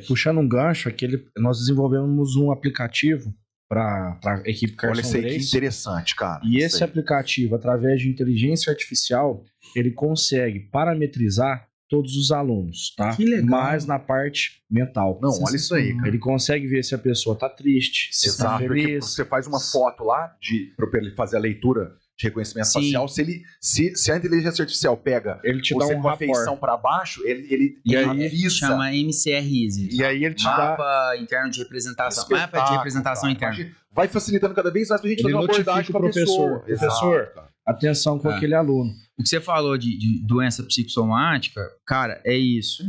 Speaker 1: puxando um gancho, nós desenvolvemos um aplicativo para a equipe Carson
Speaker 2: Grace. Olha, isso aí que interessante, cara.
Speaker 1: E esse aplicativo, através de inteligência artificial, ele consegue parametrizar todos os alunos, tá?
Speaker 3: Que legal.
Speaker 1: Mas na parte mental.
Speaker 2: Não, olha isso aí, cara.
Speaker 1: Ele consegue ver se a pessoa tá triste, se está feliz.
Speaker 2: Porque você faz uma foto lá para ele fazer a leitura de reconhecimento facial, se a inteligência artificial pega
Speaker 1: ele te dá
Speaker 2: com a feição para baixo, ele
Speaker 3: avisa. Chama MCR Easy.
Speaker 1: E aí ele te
Speaker 3: mapa interno de representação. Mapa de representação interna.
Speaker 2: Vai facilitando cada vez mais pra gente fazer uma abordagem com a pessoa.
Speaker 1: Professor, atenção com aquele aluno.
Speaker 3: O que você falou de doença psicossomática, cara, é isso.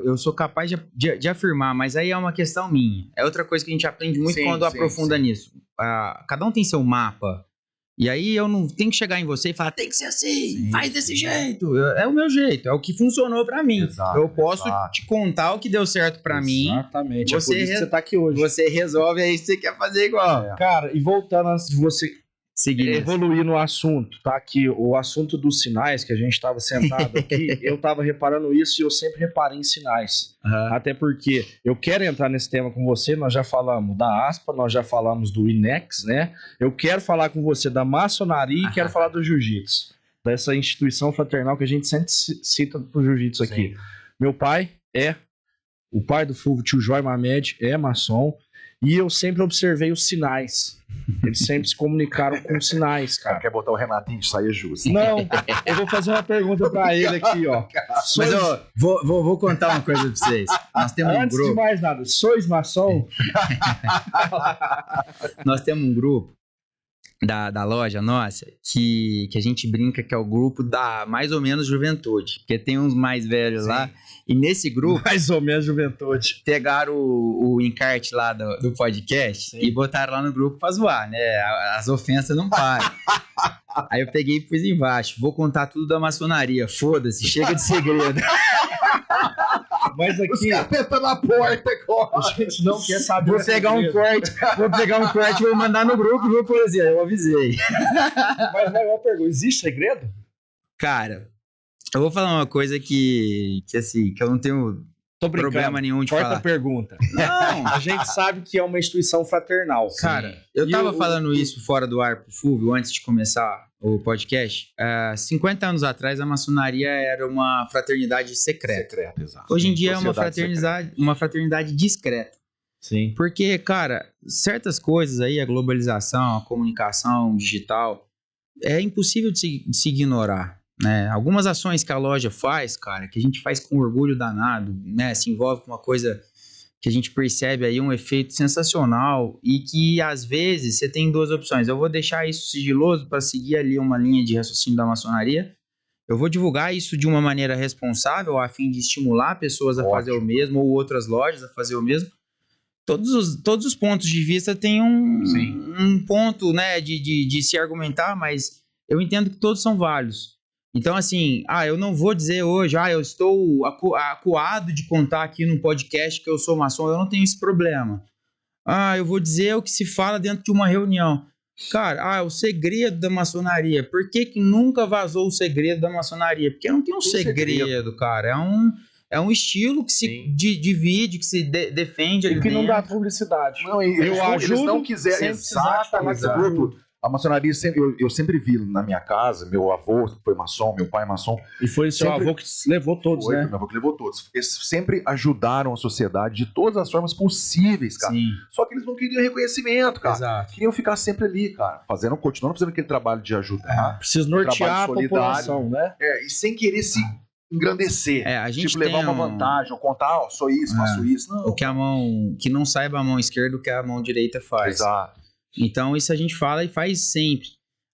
Speaker 3: Eu sou capaz de afirmar, mas aí é uma questão minha. É outra coisa que a gente aprende muito quando aprofunda nisso. Cada um tem seu mapa. E aí eu não tenho que chegar em você e falar, tem que ser assim, faz desse jeito. É o meu jeito, é o que funcionou pra mim. Eu posso te contar o que deu certo pra mim.
Speaker 1: Exatamente, é por isso que você tá aqui hoje.
Speaker 3: Você resolve aí se você quer fazer igual.
Speaker 1: Cara, e voltando antes de você evoluir no assunto, tá aqui o assunto dos sinais, que a gente tava sentado aqui, eu tava reparando isso e eu sempre reparei em sinais. Até porque eu quero entrar nesse tema com você, nós já falamos da ASPA, nós já falamos do INEX, né? Eu quero falar com você da maçonaria e quero falar do jiu-jitsu, dessa instituição fraternal que a gente sempre cita pro jiu-jitsu aqui. Meu pai o pai do Fulvio, tio Joy Mamed, é maçom. E eu sempre observei os sinais. Eles sempre se comunicaram com sinais, cara.
Speaker 2: Quer botar o Renatinho de saia justa?
Speaker 1: Não, eu vou fazer uma pergunta pra ele aqui, ó.
Speaker 3: Mas eu vou contar uma coisa pra vocês. Nós temos
Speaker 1: Antes de mais nada, sois maçom?
Speaker 3: Nós temos um grupo da loja nossa que a gente brinca que é o grupo da mais ou menos juventude. Porque tem uns mais velhos lá. E nesse grupo...
Speaker 1: Mais ou menos juventude.
Speaker 3: Pegaram o encarte lá do podcast e botaram lá no grupo pra zoar, né? As ofensas não param. Aí eu peguei e pus embaixo. Vou contar tudo da maçonaria. Foda-se, chega de segredo.
Speaker 1: Mas aqui...
Speaker 2: Os capetas na porta agora.
Speaker 1: A gente não quer saber.
Speaker 3: Vou pegar um corte e vou mandar no grupo, viu, poesia? Eu avisei.
Speaker 1: Mas vai uma pergunta, existe segredo?
Speaker 3: Cara, eu vou falar uma coisa que eu não tenho problema nenhum de
Speaker 1: Corta
Speaker 3: falar.
Speaker 1: a pergunta.
Speaker 3: Não,
Speaker 1: A gente sabe que é uma instituição fraternal.
Speaker 3: cara, eu tava falando isso fora do ar pro Fulvio antes de começar o podcast. 50 anos atrás, a maçonaria era uma fraternidade secreta.
Speaker 2: Exato.
Speaker 3: Hoje em dia é
Speaker 2: Sociedade
Speaker 3: uma fraternidade discreta.
Speaker 1: Sim.
Speaker 3: Porque, cara, certas coisas aí, a globalização, a comunicação digital, é impossível de se ignorar, né? Algumas ações que a loja faz, cara, que a gente faz com orgulho danado, né? Se envolve com uma coisa que a gente percebe aí um efeito sensacional e que, às vezes, você tem duas opções. Eu vou deixar isso sigiloso para seguir ali uma linha de raciocínio da maçonaria. Eu vou divulgar isso de uma maneira responsável, a fim de estimular pessoas a fazer o mesmo ou outras lojas a fazer o mesmo. Todos os pontos de vista têm um ponto, né, de se argumentar, mas eu entendo que todos são válidos. Então, assim, eu não vou dizer hoje, eu estou acuado de contar aqui no podcast que eu sou maçom, eu não tenho esse problema. Eu vou dizer o que se fala dentro de uma reunião. Cara, o segredo da maçonaria. Por que nunca vazou o segredo da maçonaria? Porque não tem um segredo, cara. É um estilo que se divide, que se defende ali
Speaker 1: E que não
Speaker 3: dentro.
Speaker 1: dá publicidade.
Speaker 2: Não, eles não quiserem. Exatamente. A maçonaria, eu sempre vi na minha casa, meu avô foi maçom, meu pai é maçom.
Speaker 1: E foi o seu avô que levou todos,
Speaker 2: Foi
Speaker 1: né?
Speaker 2: meu avô que levou todos. Eles sempre ajudaram a sociedade de todas as formas possíveis, cara.
Speaker 3: Sim,
Speaker 2: Só que eles não queriam reconhecimento, cara.
Speaker 3: exato.
Speaker 2: Queriam ficar sempre ali, cara. Continuando fazendo aquele trabalho de ajudar.
Speaker 1: Precisa nortear a
Speaker 2: Trabalho
Speaker 1: população, né?
Speaker 2: E sem querer se engrandecer.
Speaker 3: A gente
Speaker 2: Tipo, levar
Speaker 3: tem
Speaker 2: uma vantagem, ou contar, sou isso, faço isso. Não.
Speaker 3: o que não saiba a mão esquerda, o que a mão direita faz.
Speaker 2: Exato.
Speaker 3: Então, isso a gente fala e faz sempre.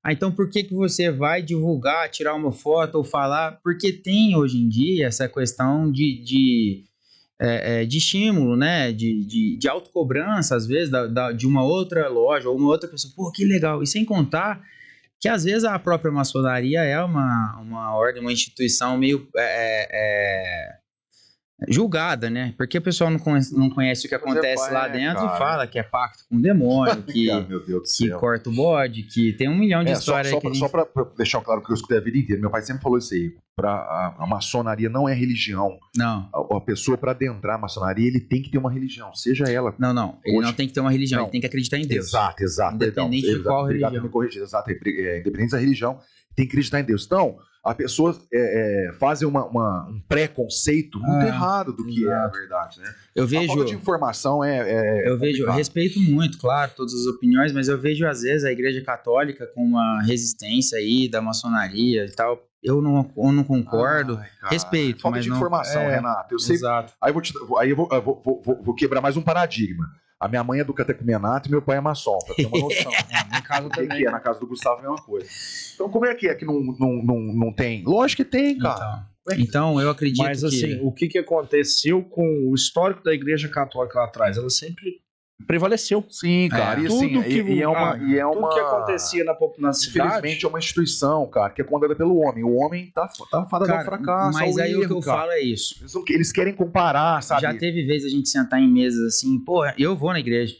Speaker 3: Então por que você vai divulgar, tirar uma foto ou falar? Porque tem hoje em dia essa questão de estímulo, né? De autocobrança, às vezes, de uma outra loja ou uma outra pessoa. Pô, que legal. E sem contar que às vezes a própria maçonaria é uma ordem, uma instituição meio julgada, né? Porque o pessoal não conhece o que acontece lá dentro, cara, e fala que é pacto com o demônio, que,
Speaker 2: meu Deus do
Speaker 3: que
Speaker 2: céu,
Speaker 3: corta o bode, que tem 1 milhão de histórias.
Speaker 2: Só pra deixar claro que eu escutei a vida inteira, meu pai sempre falou isso aí, a maçonaria não é religião.
Speaker 3: Não.
Speaker 2: A pessoa, para adentrar a maçonaria, ele tem que ter uma religião, seja ela...
Speaker 3: Não. Ele não tem que ter uma religião, ele tem que acreditar em Deus.
Speaker 2: Exato.
Speaker 3: Independente de qual religião.
Speaker 2: Me corrigir, exato. Independente da religião, tem que acreditar em Deus. Então, as pessoas fazem um preconceito muito errado do que é a verdade, né?
Speaker 3: Eu vejo...
Speaker 2: A falta de informação
Speaker 3: eu respeito muito, claro, todas as opiniões, mas eu vejo, às vezes, a Igreja Católica com uma resistência aí da maçonaria e tal. Eu não concordo. Respeito,
Speaker 2: falta
Speaker 3: mas
Speaker 2: de
Speaker 3: não...
Speaker 2: informação, Renato. Eu sei.
Speaker 3: Exato.
Speaker 2: Aí eu vou quebrar mais um paradigma. A minha mãe é do catecumenato e meu pai é maçom, pra ter uma noção.
Speaker 1: Na casa também.
Speaker 2: Na casa do Gustavo é a mesma coisa. Então, como é que não tem? Lógico que tem, cara.
Speaker 3: Então, eu acredito
Speaker 1: Mas, assim, o que aconteceu com o histórico da Igreja Católica lá atrás? Ela sempre prevaleceu.
Speaker 2: Sim, cara. E, assim,
Speaker 1: tudo que acontecia na cidade...
Speaker 2: Infelizmente, é uma instituição, cara, que é comandada pelo homem. O homem tá fadado ao fracasso.
Speaker 3: Mas aí o que eu falo é isso.
Speaker 2: Eles querem comparar, sabe?
Speaker 3: Já teve vez a gente sentar em mesas assim, eu vou na igreja.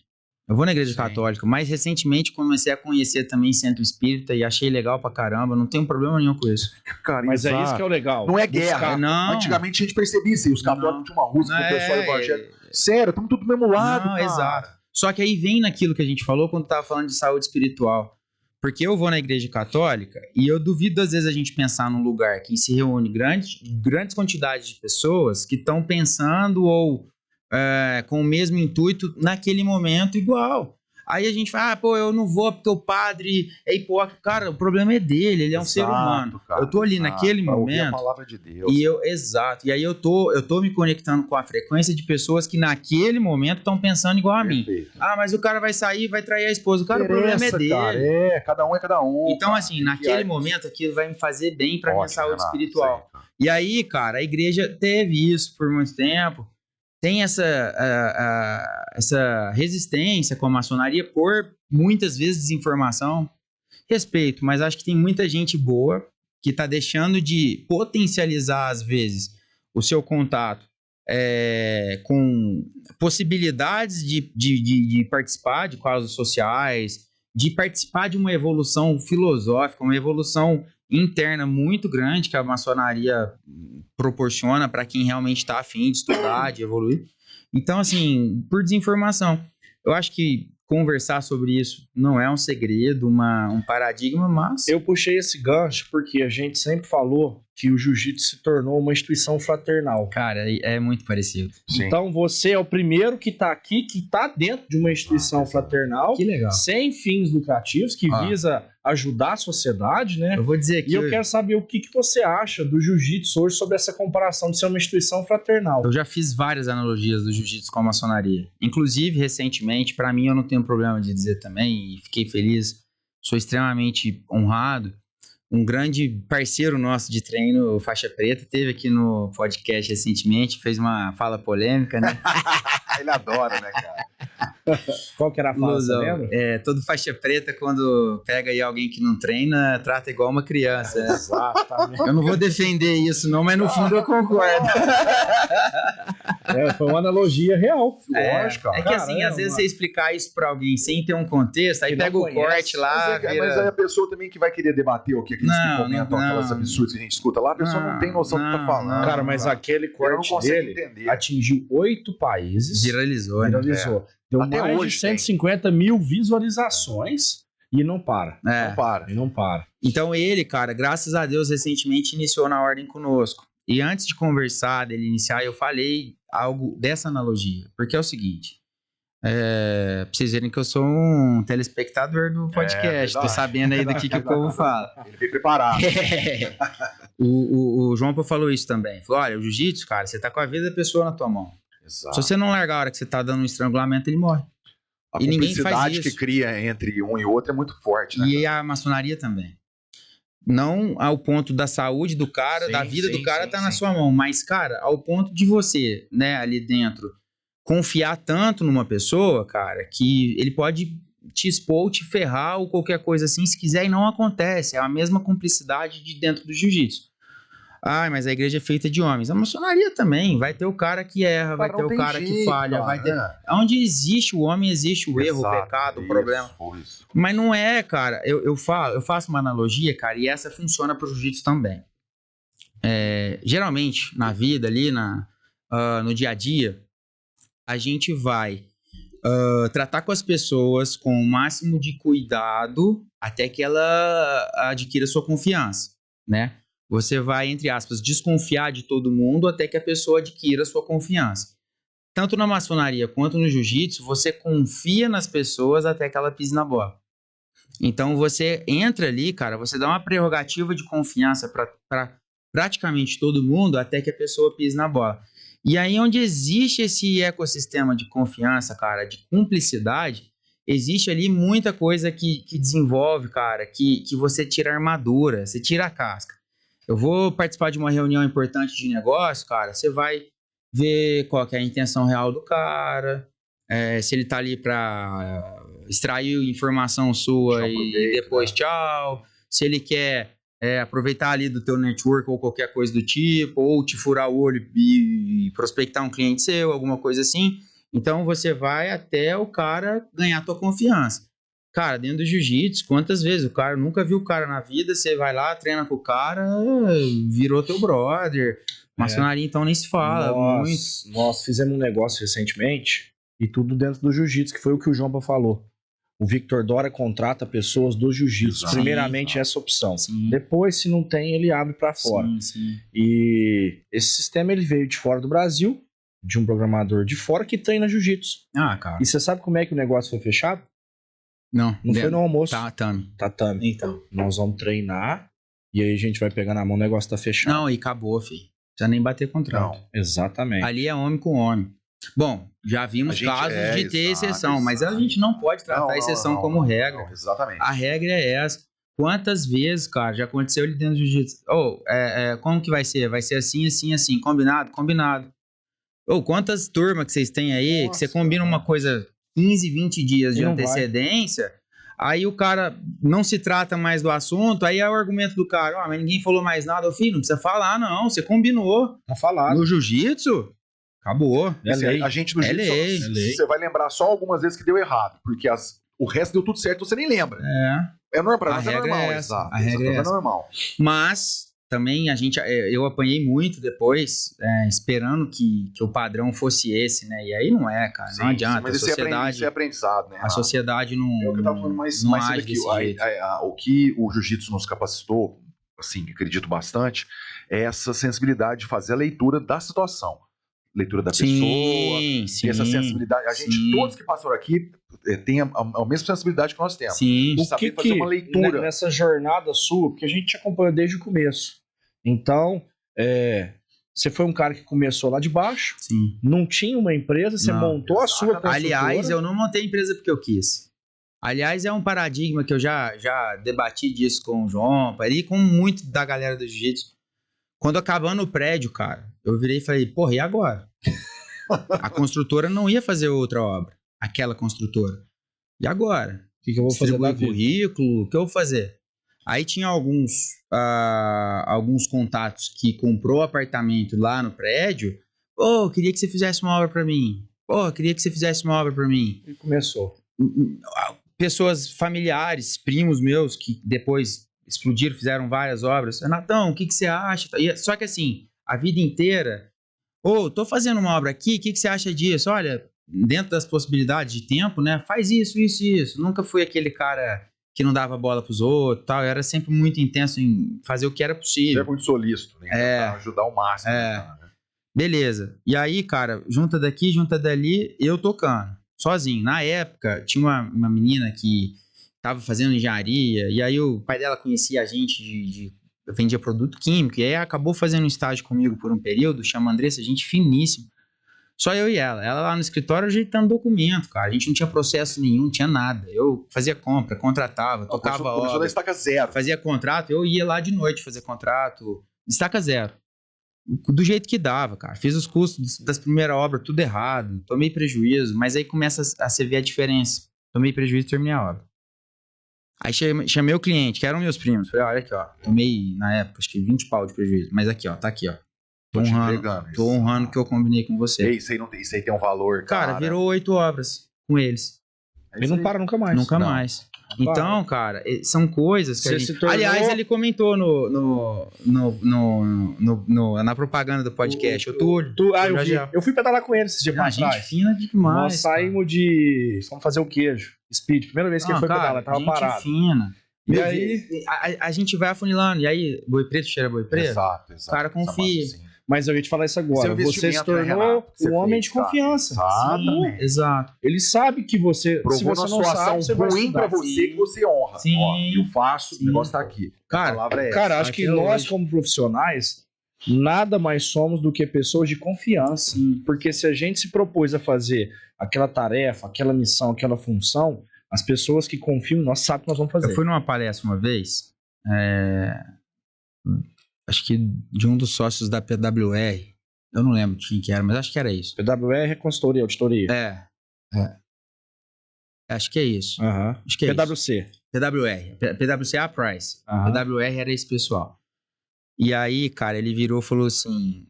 Speaker 3: Eu vou na igreja católica, mas recentemente comecei a conhecer também Centro Espírita e achei legal pra caramba, não tenho problema nenhum com isso.
Speaker 2: Cara,
Speaker 1: mas é isso que é o legal.
Speaker 2: Não é guerra.
Speaker 3: Não.
Speaker 2: Antigamente a gente percebia isso, os católicos tinham uma música, o pessoal evangélico. Sério, estamos tudo do mesmo lado, cara.
Speaker 3: Exato. Só que aí vem naquilo que a gente falou quando tava falando de saúde espiritual. Porque eu vou na igreja católica e eu duvido às vezes a gente pensar num lugar que se reúne grandes quantidades de pessoas que estão pensando ou com o mesmo intuito naquele momento igual. Aí a gente fala, eu não vou porque o padre é hipócrita. Cara, o problema é dele, ele é um ser humano. Cara, eu tô ali naquele momento.
Speaker 2: A palavra de Deus.
Speaker 3: Exato. E aí eu tô me conectando com a frequência de pessoas que naquele momento estão pensando igual a mim. Mas o cara vai sair, vai trair a esposa. O problema é dele.
Speaker 2: Cara, cada um é cada um.
Speaker 3: Então, cara, assim, naquele momento aquilo vai me fazer bem pra minha saúde espiritual. E aí, cara, a igreja teve isso por muito tempo. Tem essa resistência com a maçonaria por muitas vezes desinformação. Respeito, mas acho que tem muita gente boa que está deixando de potencializar, às vezes, o seu contato com possibilidades de participar de causas sociais, de participar de uma evolução filosófica, uma evolução interna muito grande que a maçonaria proporciona para quem realmente está afim de estudar, de evoluir. Então, assim, por desinformação, eu acho que conversar sobre isso não é um segredo, um paradigma, mas...
Speaker 1: Eu puxei esse gancho porque a gente sempre falou que o jiu-jitsu se tornou uma instituição fraternal.
Speaker 3: Cara, é muito parecido.
Speaker 2: Sim.
Speaker 1: Então você é o primeiro que está aqui, que está dentro de uma instituição fraternal,
Speaker 3: Que legal.
Speaker 1: sem fins lucrativos, que visa ajudar a sociedade, né?
Speaker 3: Eu vou dizer aqui...
Speaker 1: E eu quero saber o que você acha do jiu-jitsu hoje sobre essa comparação de ser uma instituição fraternal.
Speaker 3: Eu já fiz várias analogias do jiu-jitsu com a maçonaria. Inclusive, recentemente, para mim, eu não tenho problema de dizer também, e fiquei feliz, sou extremamente honrado. Um grande parceiro nosso de treino, o Faixa Preta, teve aqui no podcast recentemente, fez uma fala polêmica, né?
Speaker 2: Ele adora, né, cara?
Speaker 1: Qual que era a fala, você lembra?
Speaker 3: Todo faixa preta, quando pega aí alguém que não treina, trata igual uma criança. Né?
Speaker 1: Exatamente.
Speaker 3: Eu não vou defender isso não, mas no fundo eu concordo.
Speaker 1: Foi uma analogia real.
Speaker 2: Lógico, cara.
Speaker 3: É que assim, às vezes você explicar isso pra alguém sem ter um contexto, aí
Speaker 1: Que
Speaker 3: pega
Speaker 1: não
Speaker 3: o
Speaker 1: conhece.
Speaker 3: corte lá,
Speaker 2: Mas aí a pessoa também que vai querer debater o que aqueles que comentam aquelas absurdas que a gente escuta lá, a pessoa não tem noção do que tá falando.
Speaker 1: Cara, mas aquele corte dele atingiu 8 países.
Speaker 3: Viralizou.
Speaker 1: Deu
Speaker 2: Até
Speaker 1: mais
Speaker 2: hoje
Speaker 1: de 150 mil visualizações e não para.
Speaker 2: Não para.
Speaker 1: E não para.
Speaker 3: Então ele, cara, graças a Deus, recentemente iniciou na ordem conosco. E antes de conversar, dele iniciar, eu falei algo dessa analogia. Porque é o seguinte, pra vocês verem que eu sou um telespectador do podcast, tô sabendo aí do que o povo fala.
Speaker 2: Ele veio preparado.
Speaker 3: O João falou isso também. Falou, olha, o jiu-jitsu, cara, você tá com a vida da pessoa na tua mão.
Speaker 2: Exato.
Speaker 3: Se você não largar a hora que você tá dando um estrangulamento, ele morre.
Speaker 2: A
Speaker 3: E ninguém faz
Speaker 2: cumplicidade
Speaker 3: isso.
Speaker 2: que cria entre um e outro é muito forte, né?
Speaker 3: E a maçonaria também. Não ao ponto da saúde do cara,
Speaker 2: Sim,
Speaker 3: da vida do cara tá na
Speaker 2: sim.
Speaker 3: sua mão, mas, cara, ao ponto de você, né, ali dentro, confiar tanto numa pessoa, cara, que ele pode te expor, te ferrar ou qualquer coisa assim, se quiser, e não acontece. É a mesma cumplicidade de dentro do jiu-jitsu. Ah, mas a igreja é feita de homens. A maçonaria também. Vai ter o cara que erra, vai ter o cara que falha, vai ter... Onde existe o homem, existe o erro, o pecado, o problema.
Speaker 2: Isso.
Speaker 3: Mas não é, cara. Eu faço uma analogia, cara, e essa funciona pro jiu-jitsu também. Geralmente, na vida ali, no dia a dia, a gente vai tratar com as pessoas com o máximo de cuidado até que ela adquira sua confiança, né? Você vai, entre aspas, desconfiar de todo mundo até que a pessoa adquira sua confiança. Tanto na maçonaria quanto no jiu-jitsu, você confia nas pessoas até que ela pise na bola. Então, você entra ali, cara, você dá uma prerrogativa de confiança para praticamente todo mundo até que a pessoa pise na bola. E aí, onde existe esse ecossistema de confiança, cara, de cumplicidade, existe ali muita coisa que desenvolve, cara, que você tira a armadura, você tira a casca. Eu vou participar de uma reunião importante de negócio, cara, você vai ver qual que é a intenção real do cara, se ele tá ali para extrair informação sua e depois tchau, se ele quer aproveitar ali do teu network ou qualquer coisa do tipo, ou te furar o olho e prospectar um cliente seu, alguma coisa assim. Então você vai até o cara ganhar tua confiança. Cara, dentro do jiu-jitsu, quantas vezes o cara nunca viu o cara na vida, você vai lá, treina com o cara, virou teu brother. Maçonaria, então, nem se fala.
Speaker 1: Nós fizemos um negócio recentemente, e tudo dentro do jiu-jitsu, que foi o que o João falou. O Victor Dória contrata pessoas do jiu-jitsu. Primeiramente, essa opção.
Speaker 3: Sim.
Speaker 1: Depois, se não tem, ele abre para fora.
Speaker 3: Sim.
Speaker 1: E esse sistema ele veio de fora do Brasil, de um programador de fora que treina jiu-jitsu.
Speaker 3: Ah, cara.
Speaker 1: E você sabe como é que o negócio foi fechado?
Speaker 3: Não
Speaker 1: foi no almoço.
Speaker 3: Tatame.
Speaker 1: Então, nós vamos treinar e aí a gente vai pegar na mão, o negócio tá fechado.
Speaker 3: Não, e acabou, filho. Não precisa nem bater contrato.
Speaker 1: Não, exatamente.
Speaker 3: Ali é homem com homem. Bom, já vimos casos de ter exceção, mas a gente não pode tratar a exceção como regra.
Speaker 2: Não, exatamente.
Speaker 3: A regra é essa. Quantas vezes, cara, já aconteceu ali dentro do jiu-jitsu? Como que vai ser? Vai ser assim, assim, assim. Combinado? Combinado. Quantas turmas que vocês têm aí, que você combina uma coisa 15, 20 dias de antecedência, aí o cara não se trata mais do assunto, aí é o argumento do cara, mas ninguém falou mais nada. Filho, não precisa falar, não, você combinou.
Speaker 1: Tá falado.
Speaker 3: No jiu-jitsu, Acabou.
Speaker 1: É lei.
Speaker 2: A gente no
Speaker 3: É lei.
Speaker 2: você vai lembrar só algumas vezes que deu errado, porque o resto deu tudo certo, você nem lembra. É normal,
Speaker 3: A regra
Speaker 2: normal,
Speaker 3: é essa.
Speaker 2: exato.
Speaker 3: A regra é
Speaker 2: essa. Normal.
Speaker 3: Mas também eu apanhei muito depois, esperando que o padrão fosse esse, né? E aí não é, cara. Não adianta.
Speaker 2: Mas isso é aprendizado, né?
Speaker 3: A sociedade não.
Speaker 2: É o que eu tava falando mais
Speaker 3: não
Speaker 2: cedo
Speaker 3: age
Speaker 2: aqui.
Speaker 3: desse jeito.
Speaker 2: O que o jiu-jitsu nos capacitou, assim, acredito bastante, é essa sensibilidade de fazer a leitura da situação. Leitura da pessoa,
Speaker 3: Sim,
Speaker 2: essa sensibilidade. A gente, todos que passaram aqui, têm a mesma sensibilidade que nós temos.
Speaker 3: Sim.
Speaker 2: O saber fazer uma leitura.
Speaker 1: Nessa jornada sua, porque a gente te acompanhou desde o começo. Então, você foi um cara que começou lá de baixo,
Speaker 3: Sim.
Speaker 1: não tinha uma empresa, você montou a sua construtora.
Speaker 3: Aliás, eu não montei a empresa porque eu quis. Aliás, é um paradigma que eu já debati disso com o João, e com muito da galera do jiu-jitsu. Quando acabando o prédio, cara, eu virei e falei, porra, e agora? A construtora não ia fazer outra obra, aquela construtora. E agora?
Speaker 1: O que eu vou fazer da vida?
Speaker 3: Currículo, o que eu vou fazer? Aí tinha alguns contatos que comprou apartamento lá no prédio. Pô, queria que você fizesse uma obra pra mim. Pô, queria que você fizesse uma obra pra mim.
Speaker 1: E começou.
Speaker 3: Pessoas familiares, primos meus, que depois explodiram, fizeram várias obras. Renatão, o que você acha? Só que assim, a vida inteira, tô fazendo uma obra aqui, o que você acha disso? Olha, dentro das possibilidades de tempo, né? Faz isso. Nunca fui aquele cara que não dava bola pros outros, tal. Eu era sempre muito intenso em fazer o que era possível.
Speaker 2: Você é muito solícito, né? Pra ajudar o máximo. Né?
Speaker 3: Beleza. E aí, cara, junta daqui, junta dali, eu tocando, sozinho. Na época, tinha uma menina que tava fazendo engenharia, e aí o pai dela conhecia a gente vendia produto químico, e aí acabou fazendo um estágio comigo por um período, chama Andressa, gente finíssima. Só eu e ela. Ela lá no escritório ajeitando documento, cara. A gente não tinha processo nenhum, não tinha nada. Eu fazia compra, contratava, tocava obra.
Speaker 2: Começou da estaca zero.
Speaker 3: Fazia contrato, eu ia lá de noite fazer contrato. Estaca zero. Do jeito que dava, cara. Fiz os custos das primeiras obras tudo errado. Tomei prejuízo, mas aí começa a se ver a diferença. Tomei prejuízo e terminei a obra. Aí chamei o cliente, que eram meus primos. Falei, olha aqui, ó. Tomei, na época, acho que 20 pau de prejuízo. Mas aqui, ó. Tá aqui, ó. Tô honrando o que eu combinei com você.
Speaker 2: Isso aí tem um valor, cara.
Speaker 3: Cara, virou 8 obras com eles.
Speaker 1: Ele não para nunca mais.
Speaker 3: Nunca mais. Então, cara, são coisas que a gente... Aliás, ele comentou na propaganda do podcast.
Speaker 1: Eu fui pedalar com ele esse dia pra trás.
Speaker 3: Gente fina demais.
Speaker 1: Nós saímos Vamos fazer o queijo. Speed. Primeira vez que ele foi pedalar, tava parado.
Speaker 3: Fina.
Speaker 1: E aí...
Speaker 3: A gente vai afunilando. E aí, boi preto cheira boi preto?
Speaker 2: Exato.
Speaker 3: O cara confia.
Speaker 1: Mas eu ia te falar isso agora. Você se tornou um homem de confiança.
Speaker 2: Exatamente.
Speaker 3: Exato.
Speaker 1: Ele sabe que você...
Speaker 2: Provou
Speaker 1: se você
Speaker 2: uma
Speaker 1: não
Speaker 2: situação
Speaker 1: sabe,
Speaker 2: ruim pra você, que você honra.
Speaker 3: Sim.
Speaker 2: Ó, eu faço, o negócio tá aqui.
Speaker 1: Cara,
Speaker 2: a palavra é
Speaker 1: essa. Acho que nós, como profissionais, nada mais somos do que pessoas de confiança. Porque se a gente se propôs a fazer aquela tarefa, aquela missão, aquela função, as pessoas que confiam em nós sabem que nós vamos fazer.
Speaker 3: Eu fui numa palestra uma vez... acho que de um dos sócios da PWR, eu não lembro de quem que era, mas acho que era isso.
Speaker 1: PWR é consultoria, auditoria.
Speaker 3: Acho que é isso.
Speaker 1: Acho que é PWC.
Speaker 3: Isso. PWC é a Price. PWR era esse pessoal. E aí, cara, ele virou e falou assim,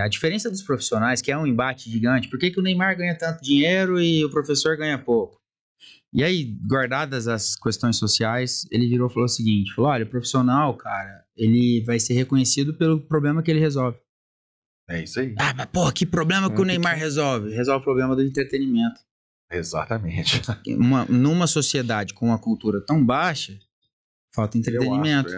Speaker 3: a diferença dos profissionais, que é um embate gigante, por que o Neymar ganha tanto dinheiro e o professor ganha pouco? E aí, guardadas as questões sociais, ele virou e falou o seguinte, olha, o profissional, cara, ele vai ser reconhecido pelo problema que ele resolve.
Speaker 2: É isso aí.
Speaker 3: Mas porra, que problema que o Neymar resolve? Resolve o problema do entretenimento.
Speaker 2: Exatamente.
Speaker 3: Numa sociedade com uma cultura tão baixa, falta entretenimento.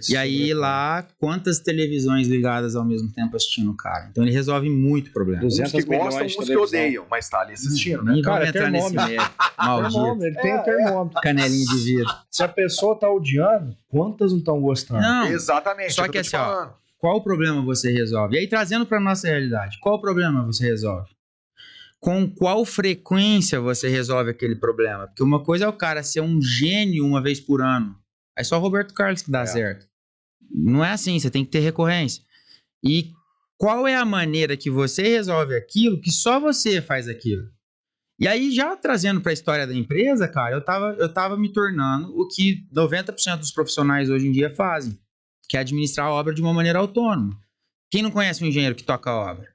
Speaker 3: E aí lá, quantas televisões ligadas ao mesmo tempo assistindo o cara? Então ele resolve muito problema.
Speaker 2: Uns que gostam, uns que odeiam, mas tá ali assistindo, né?
Speaker 3: Cara, entrar nesse mérito. Maldito.
Speaker 1: Ele tem o termômetro.
Speaker 3: Canelinho de vidro.
Speaker 1: Se a pessoa tá odiando, quantas não estão gostando?
Speaker 3: Não.
Speaker 2: Exatamente.
Speaker 3: Só que assim, ó, qual o problema você resolve? E aí, trazendo pra nossa realidade, qual o problema você resolve? Com qual frequência você resolve aquele problema? Porque uma coisa é o cara ser um gênio uma vez por ano. É só o Roberto Carlos que dá certo. Não é assim, você tem que ter recorrência. E qual é a maneira que você resolve aquilo que só você faz aquilo? E aí, já trazendo para a história da empresa, cara, eu tava me tornando o que 90% dos profissionais hoje em dia fazem, que é administrar a obra de uma maneira autônoma. Quem não conhece um engenheiro que toca a obra?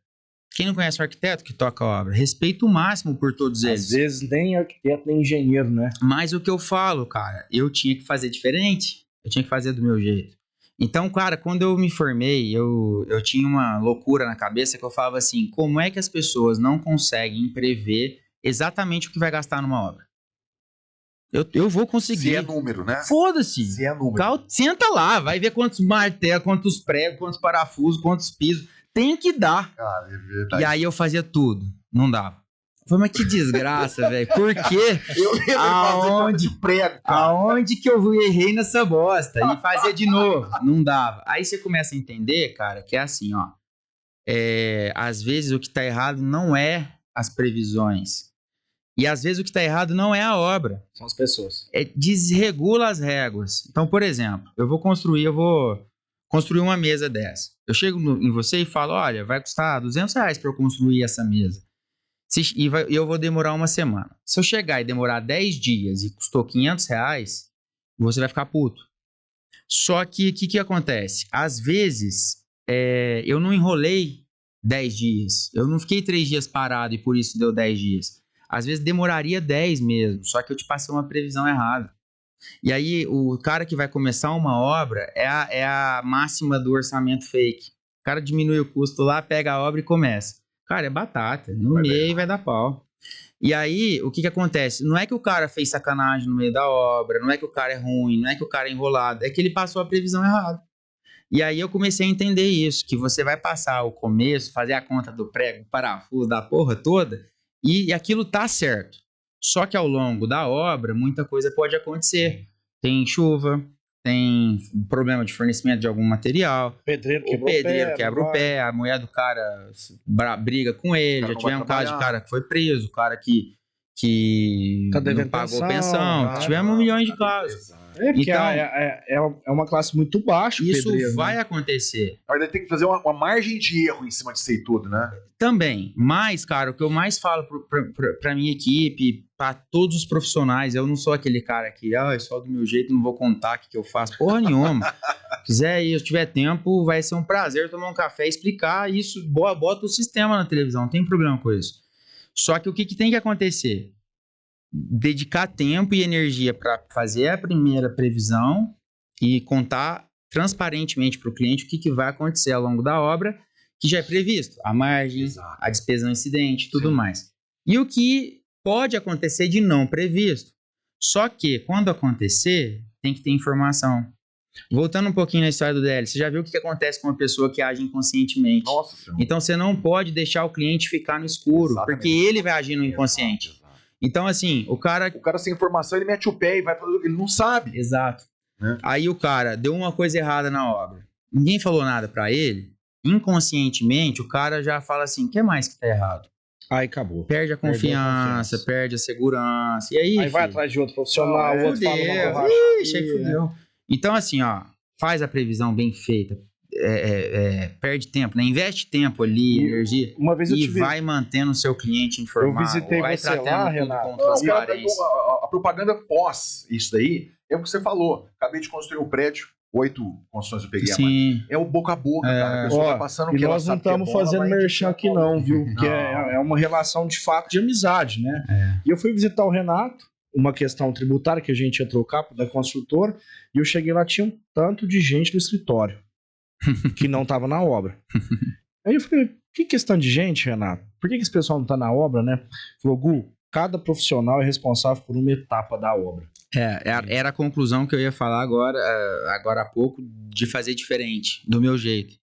Speaker 3: Quem não conhece o arquiteto que toca a obra? Respeito máximo por todos eles.
Speaker 1: Às vezes nem arquiteto, nem engenheiro, né?
Speaker 3: Mas o que eu falo, cara, eu tinha que fazer diferente. Eu tinha que fazer do meu jeito. Então, cara, quando eu me formei, eu tinha uma loucura na cabeça que eu falava assim, como é que as pessoas não conseguem prever exatamente o que vai gastar numa obra? Eu vou conseguir.
Speaker 2: Se é número, né?
Speaker 3: Foda-se.
Speaker 2: Se é número.
Speaker 3: Senta lá, vai ver quantos martelos, quantos pregos, quantos parafusos, quantos pisos. Tem que dar.
Speaker 2: Cara, é verdade.
Speaker 3: E aí eu fazia tudo. Não dava. Eu falei, mas que desgraça, velho. Por quê?
Speaker 2: Eu lembro de prego,
Speaker 3: aonde que eu errei nessa bosta? E fazia de novo. Não dava. Aí você começa a entender, cara, que é assim, ó. Às vezes o que tá errado não é as previsões. E às vezes o que tá errado não é a obra.
Speaker 1: São as pessoas.
Speaker 3: Desregula as réguas. Então, por exemplo, eu vou construir uma mesa dessa. Eu chego em você e falo, olha, vai custar R$200 para eu construir essa mesa. Eu vou demorar uma semana. Se eu chegar e demorar 10 dias e custou R$500, você vai ficar puto. Só que o que acontece? Às vezes, eu não enrolei 10 dias. Eu não fiquei 3 dias parado e por isso deu 10 dias. Às vezes demoraria 10 mesmo, só que eu te passei uma previsão errada. E aí, o cara que vai começar uma obra é a máxima do orçamento fake. O cara diminui o custo lá, pega a obra e começa. Cara, é batata. No meio vai dar pau. E aí, o que acontece? Não é que o cara fez sacanagem no meio da obra, não é que o cara é ruim, não é que o cara é enrolado, é que ele passou a previsão errada. E aí eu comecei a entender isso, que você vai passar o começo, fazer a conta do prego, parafuso, da porra toda, e aquilo tá certo. Só que ao longo da obra, muita coisa pode acontecer. Tem chuva, tem problema de fornecimento de algum material.
Speaker 1: O pedreiro
Speaker 3: quebra o pé, a mulher do cara briga com ele. Já tivemos um caso de cara que foi preso, o cara que não pagou pensão. Tivemos 1 milhão de casos.
Speaker 1: Porque então, é uma classe muito baixa.
Speaker 3: Isso vai acontecer.
Speaker 2: Mas tem que fazer uma margem de erro em cima disso aí tudo, né?
Speaker 3: Também. Mas, cara, o que eu mais falo pra minha equipe, pra todos os profissionais, eu não sou aquele cara que, só do meu jeito, não vou contar o que eu faço. Porra nenhuma. Se quiser e eu tiver tempo, vai ser um prazer tomar um café e explicar isso. Bota o sistema na televisão, não tem problema com isso. Só que o que tem que acontecer? Dedicar tempo e energia para fazer a primeira previsão e contar transparentemente para o cliente o que vai acontecer ao longo da obra, que já é previsto. A margem, exato, a despesa no incidente, tudo mais. E o que pode acontecer de não previsto. Só que, quando acontecer, tem que ter informação. Voltando um pouquinho na história do DL, você já viu o que acontece com uma pessoa que age inconscientemente?
Speaker 2: Nossa Senhora.
Speaker 3: Então, você não pode deixar o cliente ficar no escuro, exatamente, porque ele vai agir no inconsciente. Exato. Então, assim, o cara
Speaker 2: sem informação, ele mete o pé e vai fazer, ele não sabe.
Speaker 3: Exato. Né? Aí o cara deu uma coisa errada na obra. Ninguém falou nada pra ele. Inconscientemente, o cara já fala assim, o que mais que tá errado?
Speaker 1: Aí acabou.
Speaker 3: Perde a confiança, perde a segurança. E aí
Speaker 1: vai atrás de outro profissional, o outro fala uma borracha.
Speaker 3: Ixi, aí fudeu. Então, assim, faz a previsão bem feita. Perde tempo, né? Investe tempo ali, energia,
Speaker 1: uma vez
Speaker 3: vai mantendo o seu cliente informado.
Speaker 1: Eu visitei
Speaker 3: vai
Speaker 1: você lá, Renato.
Speaker 3: Com transparência.
Speaker 2: A propaganda pós isso daí é o que você falou. Acabei de construir um prédio, 8 construções eu peguei.
Speaker 3: Sim.
Speaker 2: É o boca a boca, cara. A pessoa vai passando
Speaker 1: e nós não estamos fazendo merchan aqui não, viu? Porque é uma relação de fato de amizade, né? E eu fui visitar o Renato, uma questão tributária que a gente ia trocar da construtora, e eu cheguei lá, tinha um tanto de gente no escritório que não estava na obra. Aí eu falei, que questão de gente, Renato? Por que esse pessoal não está na obra, né? Falou, Gu, cada profissional é responsável por uma etapa da obra.
Speaker 3: Era a conclusão que eu ia falar agora há pouco, de fazer diferente, do meu jeito.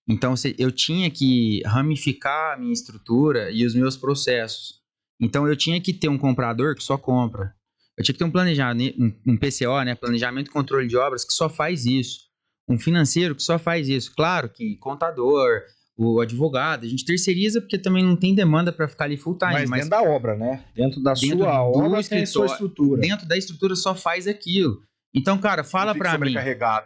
Speaker 3: Então, eu tinha que ramificar a minha estrutura e os meus processos. Então, eu tinha que ter um comprador que só compra. Eu tinha que ter um PCO, né, Planejamento e Controle de Obras, que só faz isso. Um financeiro que só faz isso. Claro que contador, o advogado, a gente terceiriza porque também não tem demanda para ficar ali full time.
Speaker 1: Mas dentro da obra, né? Dentro da sua obra tem a sua estrutura.
Speaker 3: Dentro da estrutura só faz aquilo. Então, cara, fala para mim,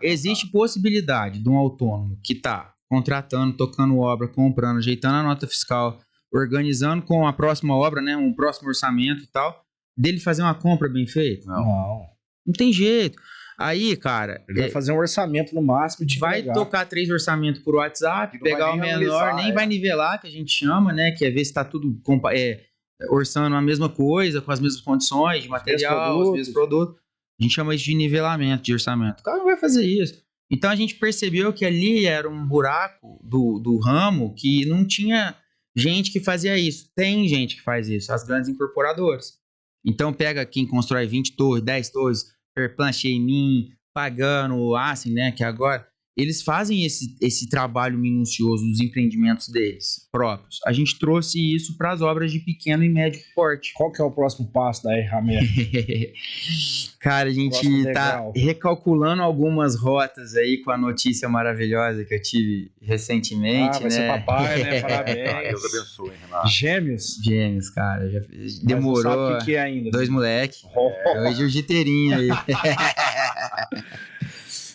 Speaker 3: existe possibilidade de um autônomo que tá contratando, tocando obra, comprando, ajeitando a nota fiscal, organizando com a próxima obra, né, um próximo orçamento e tal, dele fazer uma compra bem feita?
Speaker 1: Não
Speaker 3: tem jeito. Aí, cara...
Speaker 1: Ele vai fazer um orçamento no máximo e
Speaker 3: vai tocar 3 orçamentos por WhatsApp, pegar o menor, nem vai nivelar, que a gente chama, né? Que é ver se tá tudo orçando a mesma coisa, com as mesmas condições de material, os mesmos produtos. A gente chama isso de nivelamento de orçamento. O cara não vai fazer isso. Então a gente percebeu que ali era um buraco do ramo que não tinha gente que fazia isso. Tem gente que faz isso, as grandes incorporadoras. Então pega quem constrói 20 torres, 10 torres, Perplan, Xemin, Pagano, Assim, né, que agora eles fazem esse trabalho minucioso dos empreendimentos deles próprios. A gente trouxe isso para as obras de pequeno e médio porte.
Speaker 1: Qual que é o próximo passo da Erramer?
Speaker 3: Cara, a gente tá recalculando algumas rotas aí com a notícia maravilhosa que eu tive recentemente,
Speaker 1: vai ser papai, né? Parabéns.
Speaker 2: Deus abençoe, Renato.
Speaker 3: Gêmeos, cara. Já demorou.
Speaker 1: Mas não sabe o que é ainda.
Speaker 3: 2 moleque. Hoje jiu-jiteirinho aí.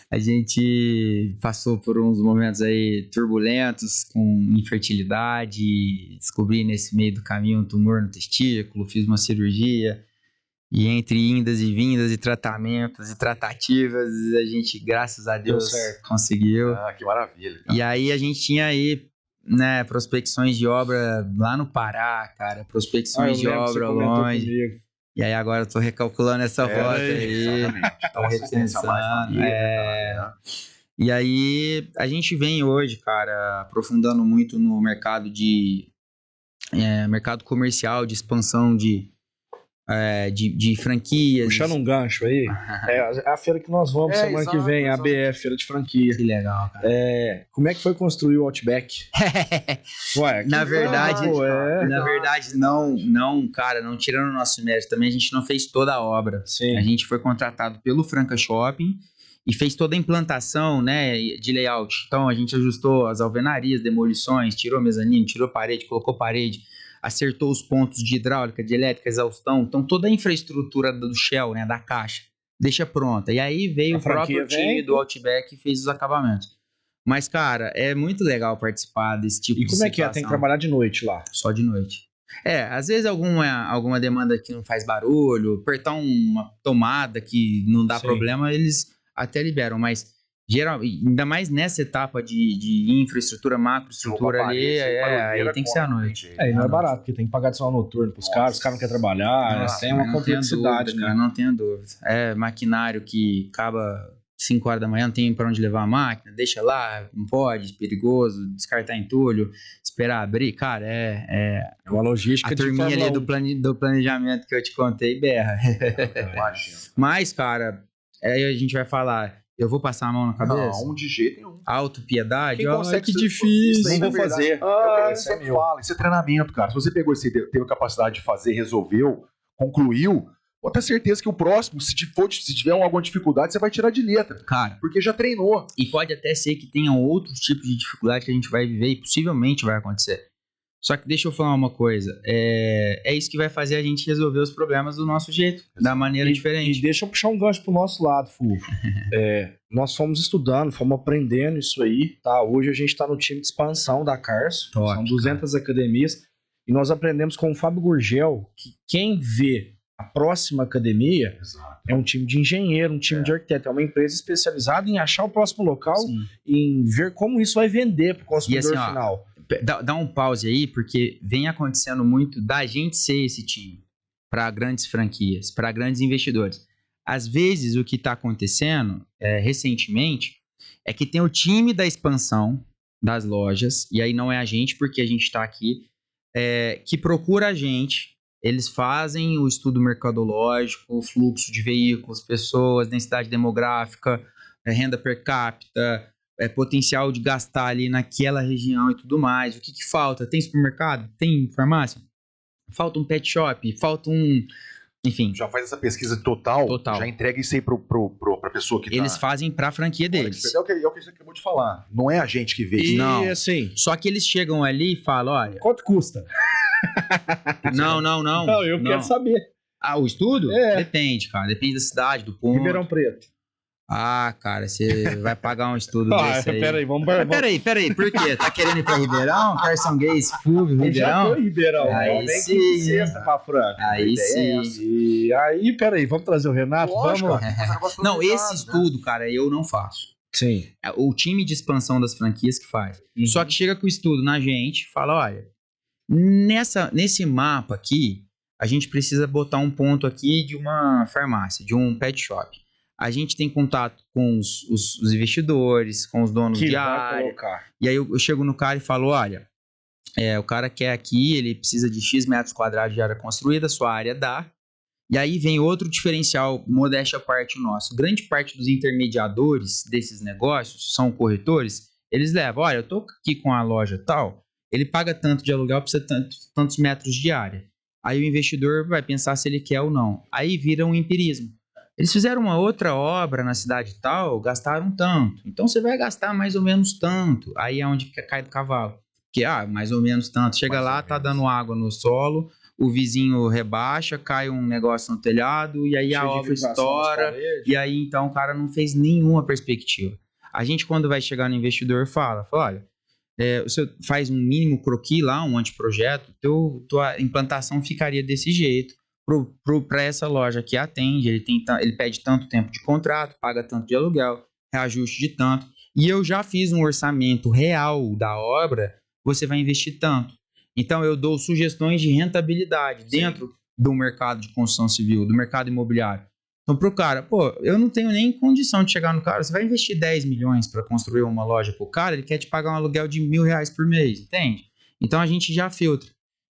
Speaker 3: A gente passou por uns momentos aí turbulentos, com infertilidade, descobri nesse meio do caminho um tumor no testículo, fiz uma cirurgia, e entre indas e vindas e tratamentos e tratativas, a gente, graças a Deus, conseguiu.
Speaker 2: Que maravilha. Cara.
Speaker 3: E aí a gente tinha aí, né, prospecções de obra lá no Pará, cara, prospecções de obra longe. E aí agora eu tô recalculando essa rota aí. Tô repensando. E aí a gente vem hoje, cara, aprofundando muito no mercado mercado comercial, de expansão de franquias.
Speaker 1: Puxando um gancho aí, é a feira que nós vamos semana que vem, a BF, feira de franquia.
Speaker 3: Que legal, cara.
Speaker 1: Como é que foi construir o Outback?
Speaker 3: Ué, na verdade, não, cara, não tirando o nosso mérito também, a gente não fez toda a obra.
Speaker 1: Sim.
Speaker 3: A gente foi contratado pelo Franca Shopping e fez toda a implantação, né, de layout. Então a gente ajustou as alvenarias, demolições, tirou mezanino, tirou parede, colocou parede, acertou os pontos de hidráulica, de elétrica, exaustão. Então toda a infraestrutura do shell, né, da caixa, deixa pronta. E aí veio o próprio time do Outback e fez os acabamentos. Mas, cara, é muito legal participar desse tipo de situação.
Speaker 1: E como é que é? Tem que trabalhar de noite lá?
Speaker 3: Só de noite. Às vezes alguma demanda que não faz barulho, apertar uma tomada que não dá problema, eles até liberam, mas ainda mais nessa etapa de infraestrutura, macroestrutura ali, aí tem que ser à noite.
Speaker 1: E não é barato, porque tem que pagar adicional noturno pros caras, os caras não querem trabalhar, tem uma complexidade,
Speaker 3: cara, não tenha dúvida. É maquinário que acaba 5 horas da manhã, não tem pra onde levar a máquina, deixa lá, não pode, perigoso, descartar entulho, esperar abrir, cara, é
Speaker 1: uma logística.
Speaker 3: A turminha ali do planejamento que eu te contei berra. Mas, cara, aí a gente vai falar, eu vou passar a mão na cabeça?
Speaker 2: Não, de jeito nenhum.
Speaker 3: Autopiedade?
Speaker 2: Que
Speaker 1: difícil. Não vou fazer.
Speaker 2: Isso é treinamento, cara. Se você pegou esse, teve a capacidade de fazer, resolveu, concluiu, pode ter certeza que o próximo, se tiver alguma dificuldade, você vai tirar de letra.
Speaker 3: Cara.
Speaker 2: Porque já treinou.
Speaker 3: E pode até ser que tenham outros tipos de dificuldade que a gente vai viver e possivelmente vai acontecer. Só que deixa eu falar uma coisa. É isso que vai fazer a gente resolver os problemas do nosso jeito, da maneira diferente.
Speaker 1: E deixa eu puxar um gancho pro nosso lado, Fulvio. Nós fomos estudando, fomos aprendendo isso aí, tá? Hoje a gente tá no time de expansão da Carso. São 200 academias. E nós aprendemos com o Fábio Gurgel que quem vê a próxima academia é um time de engenheiro, um time de arquiteto, é uma empresa especializada em achar o próximo local e em ver como isso vai vender para o consumidor final.
Speaker 3: Dá um pause aí, porque vem acontecendo muito da gente ser esse time para grandes franquias, para grandes investidores. Às vezes o que está acontecendo recentemente é que tem o time da expansão das lojas, e aí não é a gente, porque a gente está aqui, que procura a gente. Eles fazem o estudo mercadológico, o fluxo de veículos, pessoas, densidade demográfica, renda per capita, potencial de gastar ali naquela região e tudo mais. O que falta? Tem supermercado? Tem farmácia? Falta um pet shop? Falta um... Enfim.
Speaker 2: Já faz essa pesquisa total. Já entrega isso aí pra pessoa que
Speaker 3: Eles fazem pra franquia deles.
Speaker 2: É o que você acabou de falar. Não é a gente que vê.
Speaker 3: Não.
Speaker 1: Assim,
Speaker 3: só que eles chegam ali e falam, olha...
Speaker 1: Quanto custa?
Speaker 3: Não,
Speaker 1: eu quero saber.
Speaker 3: O estudo? Depende, cara. Depende da cidade, do ponto.
Speaker 1: Ribeirão Preto.
Speaker 3: Ah, cara, você vai pagar um estudo desse aí.
Speaker 1: Peraí, vamos...
Speaker 3: Peraí, por quê? Tá querendo ir pra Ribeirão? Carson Gay, Fulvio, Ribeirão?
Speaker 1: Já tô em Ribeirão.
Speaker 3: Aí
Speaker 1: Vem
Speaker 3: sim.
Speaker 1: que sexta pra Franca.
Speaker 3: Aí sim.
Speaker 1: E aí, peraí, vamos trazer o Renato?
Speaker 2: Lógico,
Speaker 1: Vamos?
Speaker 2: cara.
Speaker 3: Não, esse estudo, cara, eu não faço.
Speaker 1: Sim.
Speaker 3: É o time de expansão das franquias que faz. Só que chega com o estudo na gente, fala, olha, nesse mapa aqui, a gente precisa botar um ponto aqui de uma farmácia, de um pet shop. A gente tem contato com os investidores, com os donos de área. E aí eu chego no cara e falo, olha, o cara quer aqui, ele precisa de X metros quadrados de área construída, sua área dá. E aí vem outro diferencial, modéstia à parte nosso. Grande parte dos intermediadores desses negócios, são corretores, eles levam, olha, eu tô aqui com a loja tal, ele paga tanto de aluguel, precisa tantos metros de área. Aí o investidor vai pensar se ele quer ou não. Aí vira um empirismo. Eles fizeram uma outra obra na cidade tal, gastaram tanto. Então você vai gastar mais ou menos tanto. Aí é onde cai do cavalo. Porque, mais ou menos tanto. Chega lá, tá dando água no solo, o vizinho rebaixa, cai um negócio no telhado, e aí a obra estoura. E aí então o cara não fez nenhuma perspectiva. A gente, quando vai chegar no investidor, fala, olha, você faz um mínimo croquis lá, um anteprojeto, tua implantação ficaria desse jeito. Para essa loja que atende, ele pede tanto tempo de contrato, paga tanto de aluguel, reajuste de tanto. E eu já fiz um orçamento real da obra, você vai investir tanto. Então eu dou sugestões de rentabilidade dentro do mercado de construção civil, do mercado imobiliário. Então pro cara, eu não tenho nem condição de chegar no cara, você vai investir 10 milhões para construir uma loja pro cara, ele quer te pagar um aluguel de R$1.000 por mês, entende? Então a gente já filtra.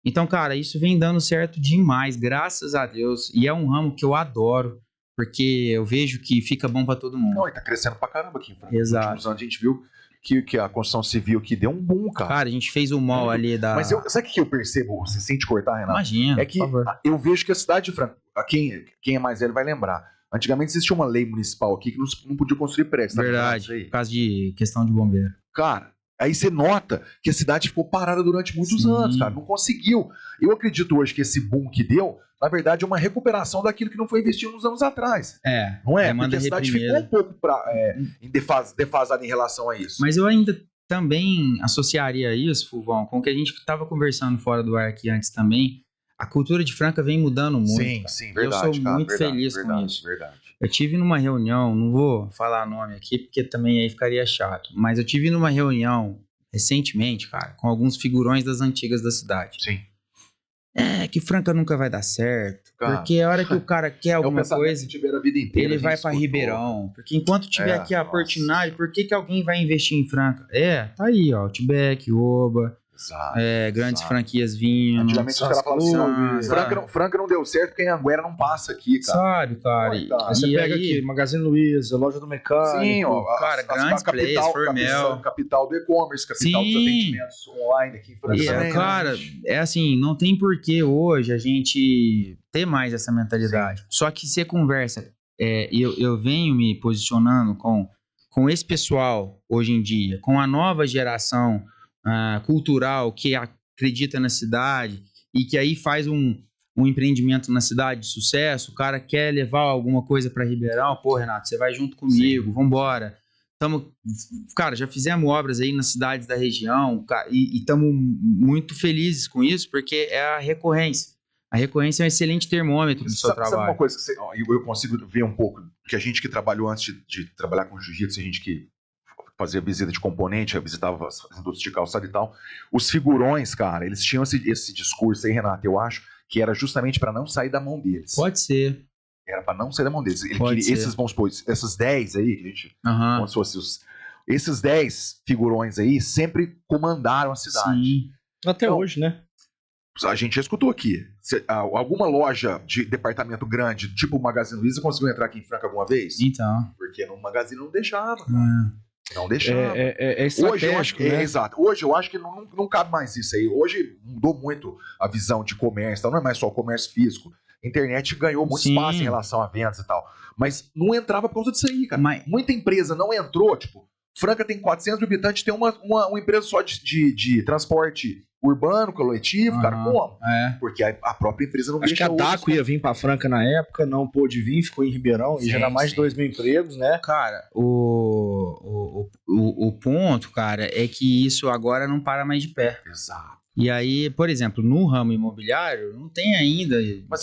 Speaker 3: Então, cara, isso vem dando certo demais, graças a Deus. E é um ramo que eu adoro, porque eu vejo que fica bom para todo mundo.
Speaker 2: Não, e tá crescendo pra caramba aqui.
Speaker 3: Exato.
Speaker 2: Nos últimos anos a gente viu que a construção civil aqui deu um boom, cara.
Speaker 3: Cara, a gente fez o mall ali da...
Speaker 2: Mas sabe o que eu percebo? Você sente cortar, Renato?
Speaker 3: Imagina,
Speaker 2: é que eu vejo que a cidade de Franca, quem é mais velho vai lembrar, antigamente existia uma lei municipal aqui que não podia construir prédios.
Speaker 3: Verdade, por causa de questão de bombeiro.
Speaker 2: Cara, aí você nota que a cidade ficou parada durante muitos anos, cara. Não conseguiu. Eu acredito hoje que esse boom que deu, na verdade, é uma recuperação daquilo que não foi investido uns anos atrás.
Speaker 3: Não é?
Speaker 2: Porque a cidade ficou um pouco defasada em relação a isso.
Speaker 3: Mas eu ainda também associaria isso, Fulvão, com o que a gente estava conversando fora do ar aqui antes também. A cultura de Franca vem mudando muito.
Speaker 2: Sim, verdade.
Speaker 3: Eu sou muito feliz com isso. Eu tive numa reunião, não vou falar nome aqui, porque também aí ficaria chato, mas eu tive numa reunião recentemente, cara, com alguns figurões das antigas da cidade.
Speaker 2: Sim.
Speaker 3: Que Franca nunca vai dar certo, cara, porque a hora que o cara quer alguma coisa,
Speaker 2: a vida inteira,
Speaker 3: ele vai pra Ribeirão, porque enquanto tiver aqui a Portinari, por que alguém vai investir em Franca? Tá aí, ó, Outback, Oba...
Speaker 2: Exato,
Speaker 3: grandes franquias vindo.
Speaker 2: Antigamente os caras falavam assim, Franca não deu certo porque a Anguera não passa aqui, cara.
Speaker 3: Sabe, cara.
Speaker 1: Aí você pega aqui, Magazine Luiza, loja do mecânico.
Speaker 2: Sim, ó.
Speaker 3: Cara, grandes players, Formel.
Speaker 2: Capital do e-commerce, capital dos atendimentos online aqui em Franca.
Speaker 3: Cara, é assim, não tem porquê hoje a gente ter mais essa mentalidade. Sim. Só que você conversa, eu venho me posicionando com esse pessoal hoje em dia, com a nova geração cultural que acredita na cidade e que aí faz um empreendimento na cidade de sucesso, o cara quer levar alguma coisa para Ribeirão, Renato, você vai junto comigo, vambora. Cara, já fizemos obras aí nas cidades da região e estamos muito felizes com isso, porque é a recorrência. A recorrência é um excelente termômetro do seu trabalho. Sabe
Speaker 2: uma coisa que eu consigo ver um pouco, que a gente que trabalhou antes de trabalhar com jiu-jitsu, a gente que fazia visita de componente, visitava as indústrias de calçado e tal. Os figurões, cara, eles tinham esse discurso aí, Renato, eu acho, que era justamente para não sair da mão deles.
Speaker 3: Pode ser.
Speaker 2: Era para não sair da mão deles. Vamos supor, esses 10 aí, que a gente, como se fosse esses 10 figurões aí, sempre comandaram a cidade.
Speaker 1: Sim. Até hoje, né?
Speaker 2: A gente já escutou aqui. Alguma loja de departamento grande, tipo o Magazine Luiza, conseguiu entrar aqui em Franca alguma vez?
Speaker 3: Então.
Speaker 2: Porque no Magazine não deixava. Não deixava.
Speaker 1: Hoje eu acho, né?
Speaker 2: Exato. Hoje eu acho que não cabe mais isso aí. Hoje mudou muito a visão de comércio. Então não é mais só o comércio físico. A internet ganhou muito espaço em relação a vendas e tal. Mas não entrava por causa disso aí, cara. Muita empresa não entrou. Tipo, Franca tem 400 mil habitantes, tem uma empresa só de transporte urbano, coletivo, cara, como? Porque a própria empresa não
Speaker 1: deixa. Acho que a DACO ia vir pra Franca na época, não pôde vir, ficou em Ribeirão, e já era mais de 2.000 empregos, né?
Speaker 3: Cara, o ponto, cara, é que isso agora não para mais de pé.
Speaker 2: Exato.
Speaker 3: E aí, por exemplo, no ramo imobiliário, não tem ainda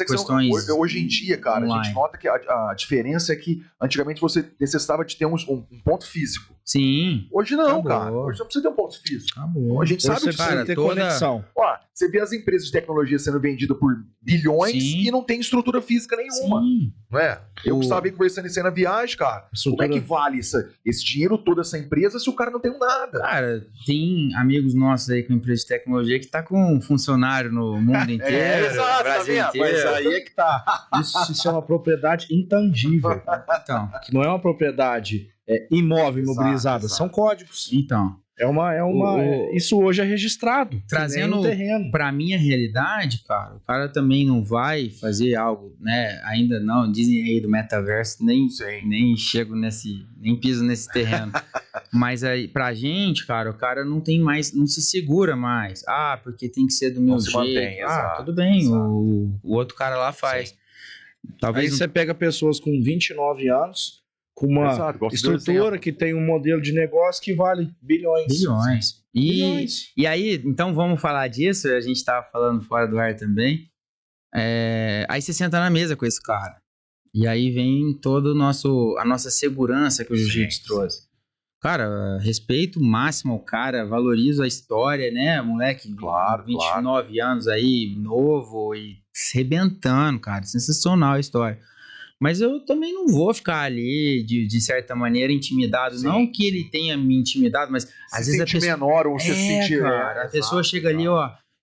Speaker 3: questões...
Speaker 2: Hoje em dia, cara, online. A gente nota que a diferença é que antigamente você necessitava de ter um ponto físico.
Speaker 3: Sim.
Speaker 2: Hoje não, cara. Hoje não precisa ter um ponto físico.
Speaker 1: Acabou.
Speaker 2: A gente sabe que
Speaker 1: precisa ter conexão.
Speaker 2: Ó, você vê as empresas de tecnologia sendo vendidas por bilhões e não tem estrutura física nenhuma.
Speaker 3: Sim.
Speaker 2: Não é? Eu estava conversando isso aí na viagem, cara. Como é que vale esse dinheiro todo, essa empresa, se o cara não tem nada?
Speaker 3: Cara, tem amigos nossos aí com empresa de tecnologia que tá com um funcionário no mundo inteiro,
Speaker 2: exato,
Speaker 3: Brasil inteiro.
Speaker 1: Mas aí é que tá. Isso se chama propriedade intangível.
Speaker 3: Então,
Speaker 1: que não é uma propriedade imóvel, imobilizada, são códigos.
Speaker 3: Então,
Speaker 1: isso hoje é registrado.
Speaker 3: Trazendo pra minha realidade, cara, o cara também não vai fazer algo, né? Ainda não, dizem aí do metaverso, nem chego nem piso nesse terreno. Mas aí, pra gente, cara, o cara não tem mais, não se segura mais. Porque tem que ser do meu jeito.
Speaker 2: Mantém,
Speaker 3: tudo bem, o outro cara lá faz.
Speaker 1: Sim. Talvez aí você pega pessoas com 29 anos, com uma estrutura que tem um modelo de negócio que vale bilhões.
Speaker 3: E aí, então vamos falar disso, a gente tava falando fora do ar também. Aí você senta na mesa com esse cara. E aí vem toda a nossa segurança que o jiu-jitsu trouxe. Cara, respeito máximo ao cara, valorizo a história, né? Moleque, 29 anos aí, novo e se arrebentando, cara. Sensacional a história. Mas eu também não vou ficar ali, de certa maneira, intimidado. Sim. Não que ele tenha me intimidado, mas às vezes a pessoa...
Speaker 2: menor ou você sentir...
Speaker 3: Cara, a pessoa chega ali,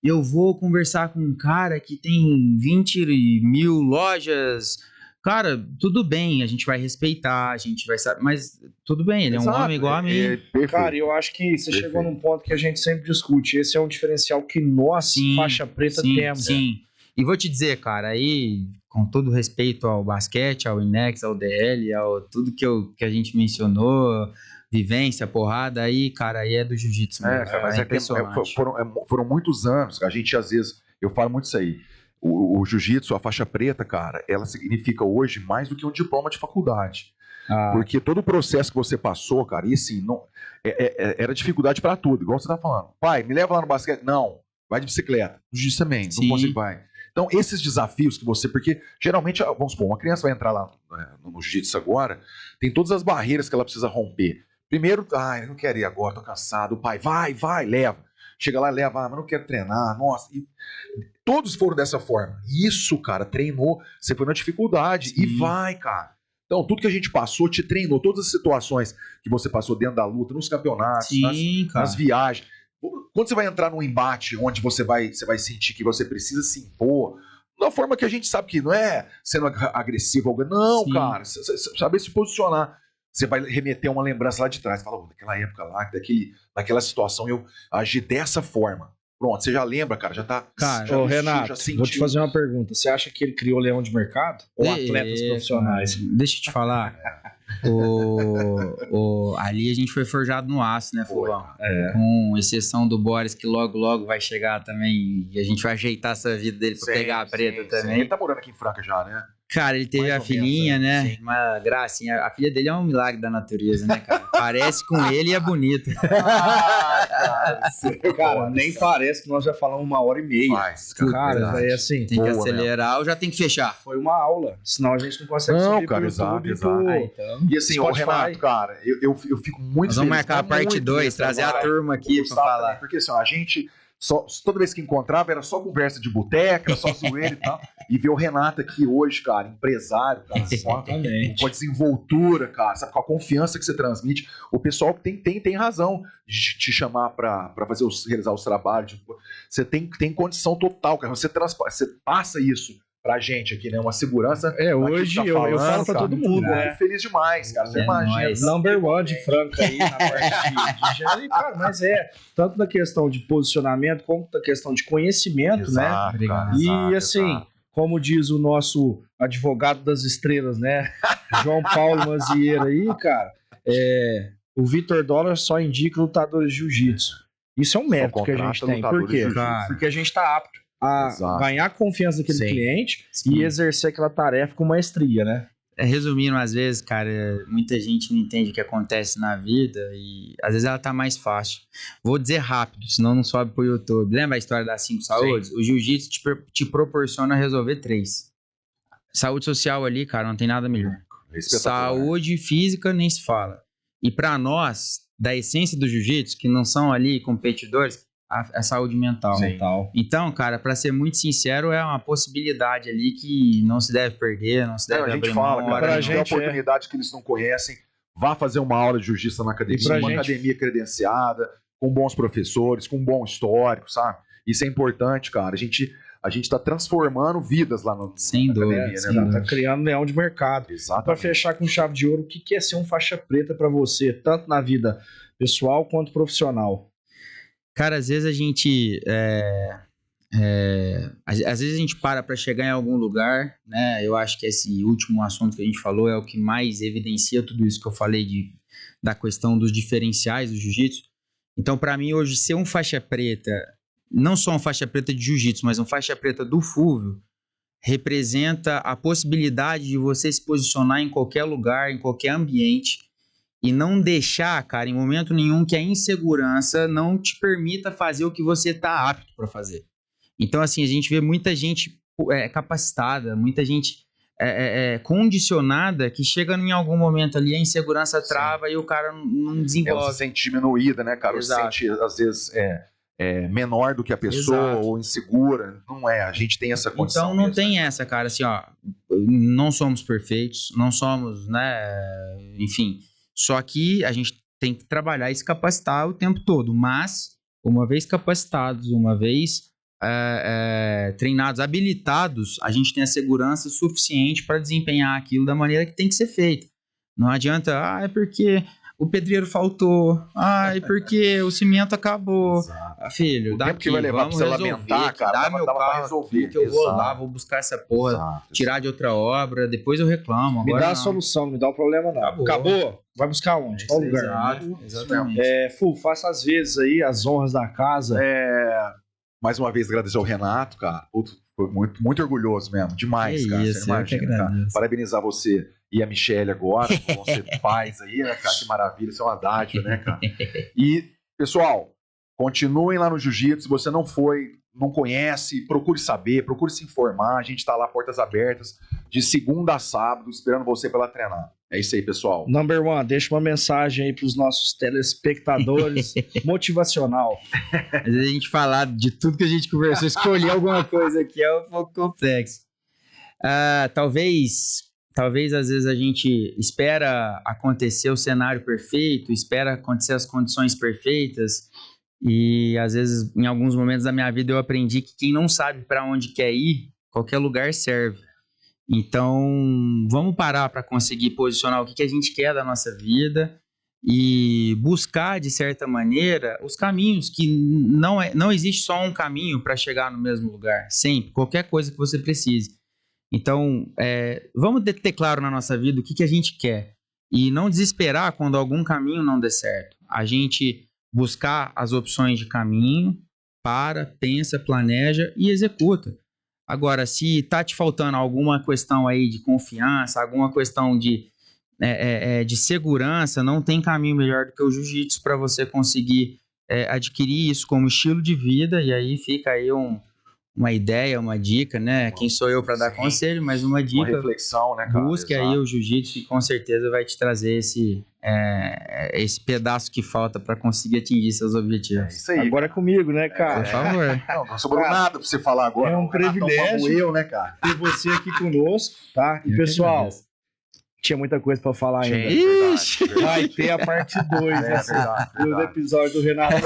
Speaker 3: eu vou conversar com um cara que tem 20 mil lojas... Cara, tudo bem, a gente vai respeitar, a gente vai saber, mas tudo bem, ele é um homem igual a mim.
Speaker 1: Cara, eu acho que você chegou num ponto que a gente sempre discute. Esse é um diferencial que nós, faixa preta, temos.
Speaker 3: Sim. E vou te dizer, cara, aí, com todo respeito ao basquete, ao INEX, ao DL, ao tudo que a gente mencionou, vivência, porrada, aí, cara, aí é do jiu-jitsu mesmo.
Speaker 2: Mas impressionante. Foram muitos anos, a gente às vezes, eu falo muito isso aí, o jiu-jitsu, a faixa preta, cara, ela significa hoje mais do que um diploma de faculdade. Porque todo o processo que você passou, cara, e assim, era dificuldade pra tudo, igual você tá falando. Pai, me leva lá no basquete. Não, vai de bicicleta. No jiu-jitsu também, não consigo, vai. Então, esses desafios que você... Porque, geralmente, vamos supor, uma criança vai entrar lá no jiu-jitsu agora, tem todas as barreiras que ela precisa romper. Primeiro, eu não quero ir agora, tô cansado. O pai, vai, leva. Chega lá e leva, mas não quero treinar, nossa. E todos foram dessa forma. Isso, cara, treinou, você foi na dificuldade. Sim. E vai, cara. Então, tudo que a gente passou te treinou. Todas as situações que você passou dentro da luta, nos campeonatos, nas viagens. Quando você vai entrar num embate onde você vai sentir que você precisa se impor, da forma que a gente sabe que não é sendo agressivo, não, sim, cara, saber se posicionar. Você vai remeter uma lembrança lá de trás, fala, daquela época lá, daquela situação eu agi dessa forma. Pronto, você já lembra, cara, já tá...
Speaker 1: Cara, Renato, vou te fazer uma pergunta. Você acha que ele criou leão de mercado? Ou atletas profissionais?
Speaker 3: Deixa eu te falar. Ali a gente foi forjado no aço, né, Fulvão? Com exceção do Boris, que logo vai chegar também, e a gente vai ajeitar essa vida dele pra pegar a preta também.
Speaker 2: Ele tá morando aqui em Franca já, né?
Speaker 3: Cara, ele teve a filhinha, né? Sim. Uma gracinha. A filha dele é um milagre da natureza, né, cara? Parece com ele e é bonita.
Speaker 1: Cara, nem parece que nós já falamos 1h30. Cara, é assim.
Speaker 3: Tem que acelerar ou já tem que fechar?
Speaker 1: Foi uma aula. Senão a gente não consegue subir pro YouTube.
Speaker 2: Exato. E assim, o Renato, cara, eu fico muito feliz.
Speaker 3: Nós vamos marcar a parte 2, trazer a turma aqui pra falar.
Speaker 2: Porque assim, a gente... toda vez que encontrava era só conversa de boteca, só zoeira e tal. E ver o Renato aqui hoje, cara, empresário, cara, com a desenvoltura, cara, sabe, com a confiança que você transmite. O pessoal tem razão de te chamar pra realizar os trabalhos. Você tem condição total, cara. Você passa isso pra gente aqui, né? Uma segurança.
Speaker 1: Hoje eu falo pra todo mundo, né?
Speaker 2: Feliz demais, cara. Você imagina.
Speaker 1: Number one de Franca aí na parte de gênero, cara, mas tanto na questão de posicionamento, como na questão de conhecimento,
Speaker 2: exato,
Speaker 1: né?
Speaker 2: Cara,
Speaker 1: e assim, como diz o nosso advogado das estrelas, né? João Paulo Manzieira aí, cara, o Vitor Dólar só indica lutadores de jiu-jitsu. Isso é um mérito que a gente tem. Por quê? Porque a gente está apto a ganhar a confiança daquele cliente e exercer aquela tarefa com maestria, né?
Speaker 3: Resumindo, às vezes, cara, muita gente não entende o que acontece na vida e às vezes ela tá mais fácil. Vou dizer rápido, senão não sobe pro YouTube. Lembra a história das 5 saúdes? O jiu-jitsu te proporciona resolver 3. Saúde social ali, cara, não tem nada melhor. Saúde física nem se fala. E pra nós, da essência do jiu-jitsu, que não são ali competidores, a saúde mental. Então, cara, pra ser muito sincero, é uma possibilidade ali que não se deve perder, não se deve abrir mão.
Speaker 2: A gente fala, cara, a gente tem oportunidade que eles não conhecem, vá fazer uma aula de jiu-jitsu na academia, academia credenciada, com bons professores, com um bom histórico, sabe? Isso é importante, cara. A gente tá transformando vidas lá no
Speaker 3: Sem dúvida,
Speaker 1: né? Tá criando leão de mercado.
Speaker 2: Exatamente.
Speaker 1: Para fechar com chave de ouro, o que é ser um faixa preta para você, tanto na vida pessoal quanto profissional?
Speaker 3: Cara, às vezes a gente às vezes a gente para chegar em algum lugar, né? Eu acho que esse último assunto que a gente falou é o que mais evidencia tudo isso que eu falei da questão dos diferenciais do jiu-jitsu. Então, para mim, hoje, ser um faixa preta, não só um faixa preta de jiu-jitsu, mas um faixa preta do Fulvio, representa a possibilidade de você se posicionar em qualquer lugar, em qualquer ambiente, e não deixar, cara, em momento nenhum, que a insegurança não te permita fazer o que você está apto para fazer. Então, assim, a gente vê muita gente capacitada, muita gente condicionada, que chega em algum momento ali, a insegurança trava e o cara não desenvolve.
Speaker 2: Ela se sente diminuída, né, cara?
Speaker 3: Exato.
Speaker 2: Se sente, às vezes, menor do que a pessoa, ou insegura. Não é, a gente tem essa condição.
Speaker 3: Então, não tem essa, cara, assim, ó, não somos perfeitos, não somos, né, enfim... Só que a gente tem que trabalhar e se capacitar o tempo todo. Mas, uma vez capacitados, uma vez treinados, habilitados, a gente tem a segurança suficiente para desempenhar aquilo da maneira que tem que ser feito. Não adianta, é porque o pedreiro faltou, é porque o cimento acabou. Filho,
Speaker 2: o tempo que vai levar pra você lamentar, cara,
Speaker 3: dá meu carro resolver. Que eu vou lá, vou buscar essa porra, tirar de outra obra, depois eu reclamo.
Speaker 1: Me dá a solução, não me dá o problema não. Acabou? Vai buscar onde? Qual lugar?
Speaker 3: Exatamente.
Speaker 1: Fu, faça às vezes aí as honras da casa.
Speaker 2: Mais uma vez agradecer ao Renato, cara. Foi muito, muito orgulhoso mesmo. Demais, cara. Você imagina, cara. Parabenizar você e a Michelle agora, que vão ser pais aí, né, cara? Que maravilha, isso é uma dádiva, né, cara? E, pessoal, continuem lá no Jiu-Jitsu. Se você não conhece, procure saber, procure se informar. A gente tá lá, portas abertas, de segunda a sábado, esperando você pra lá treinar. É isso aí, pessoal.
Speaker 1: Number one, deixa uma mensagem aí pros nossos telespectadores motivacional.
Speaker 3: Às vezes a gente falar de tudo que a gente conversou, escolher alguma coisa aqui é um pouco complexo. Talvez às vezes a gente espera acontecer o cenário perfeito, espera acontecer as condições perfeitas, e às vezes em alguns momentos da minha vida eu aprendi que quem não sabe para onde quer ir, qualquer lugar serve. Então, vamos parar para conseguir posicionar o que a gente quer da nossa vida e buscar, de certa maneira, os caminhos, que não existe só um caminho para chegar no mesmo lugar, sempre, qualquer coisa que você precise. Então, vamos ter claro na nossa vida o que a gente quer e não desesperar quando algum caminho não der certo. A gente buscar as opções de caminho, pensa, planeja e executa. Agora, se tá te faltando alguma questão aí de confiança, alguma questão de segurança, não tem caminho melhor do que o jiu-jitsu para você conseguir adquirir isso como estilo de vida, e aí fica aí uma ideia, uma dica, né? Quem sou eu para dar conselho, mas uma dica.
Speaker 2: Uma reflexão, né, cara?
Speaker 3: Busque aí o jiu-jitsu e com certeza vai te trazer esse pedaço que falta para conseguir atingir seus objetivos.
Speaker 2: É isso aí.
Speaker 1: Agora é comigo, né, cara?
Speaker 3: Por favor.
Speaker 2: Não sobrou nada para você falar agora.
Speaker 1: É um privilégio
Speaker 2: né, cara?
Speaker 1: ter você aqui conosco, tá? E pessoal, tinha muita coisa pra falar ainda.
Speaker 3: Ixi.
Speaker 1: Vai ter a parte 2 do episódio do Renato.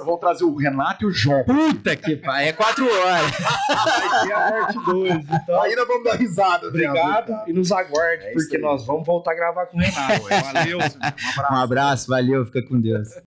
Speaker 2: Vamos trazer o Renato e o João.
Speaker 3: Puta que pariu, é 4 horas.
Speaker 1: Vai ter a parte 2. Então,
Speaker 2: aí nós vamos dar risada.
Speaker 1: Obrigado e nos aguarde, porque nós vamos voltar a gravar com o Renato. Valeu.
Speaker 3: Um abraço, valeu, fica com Deus.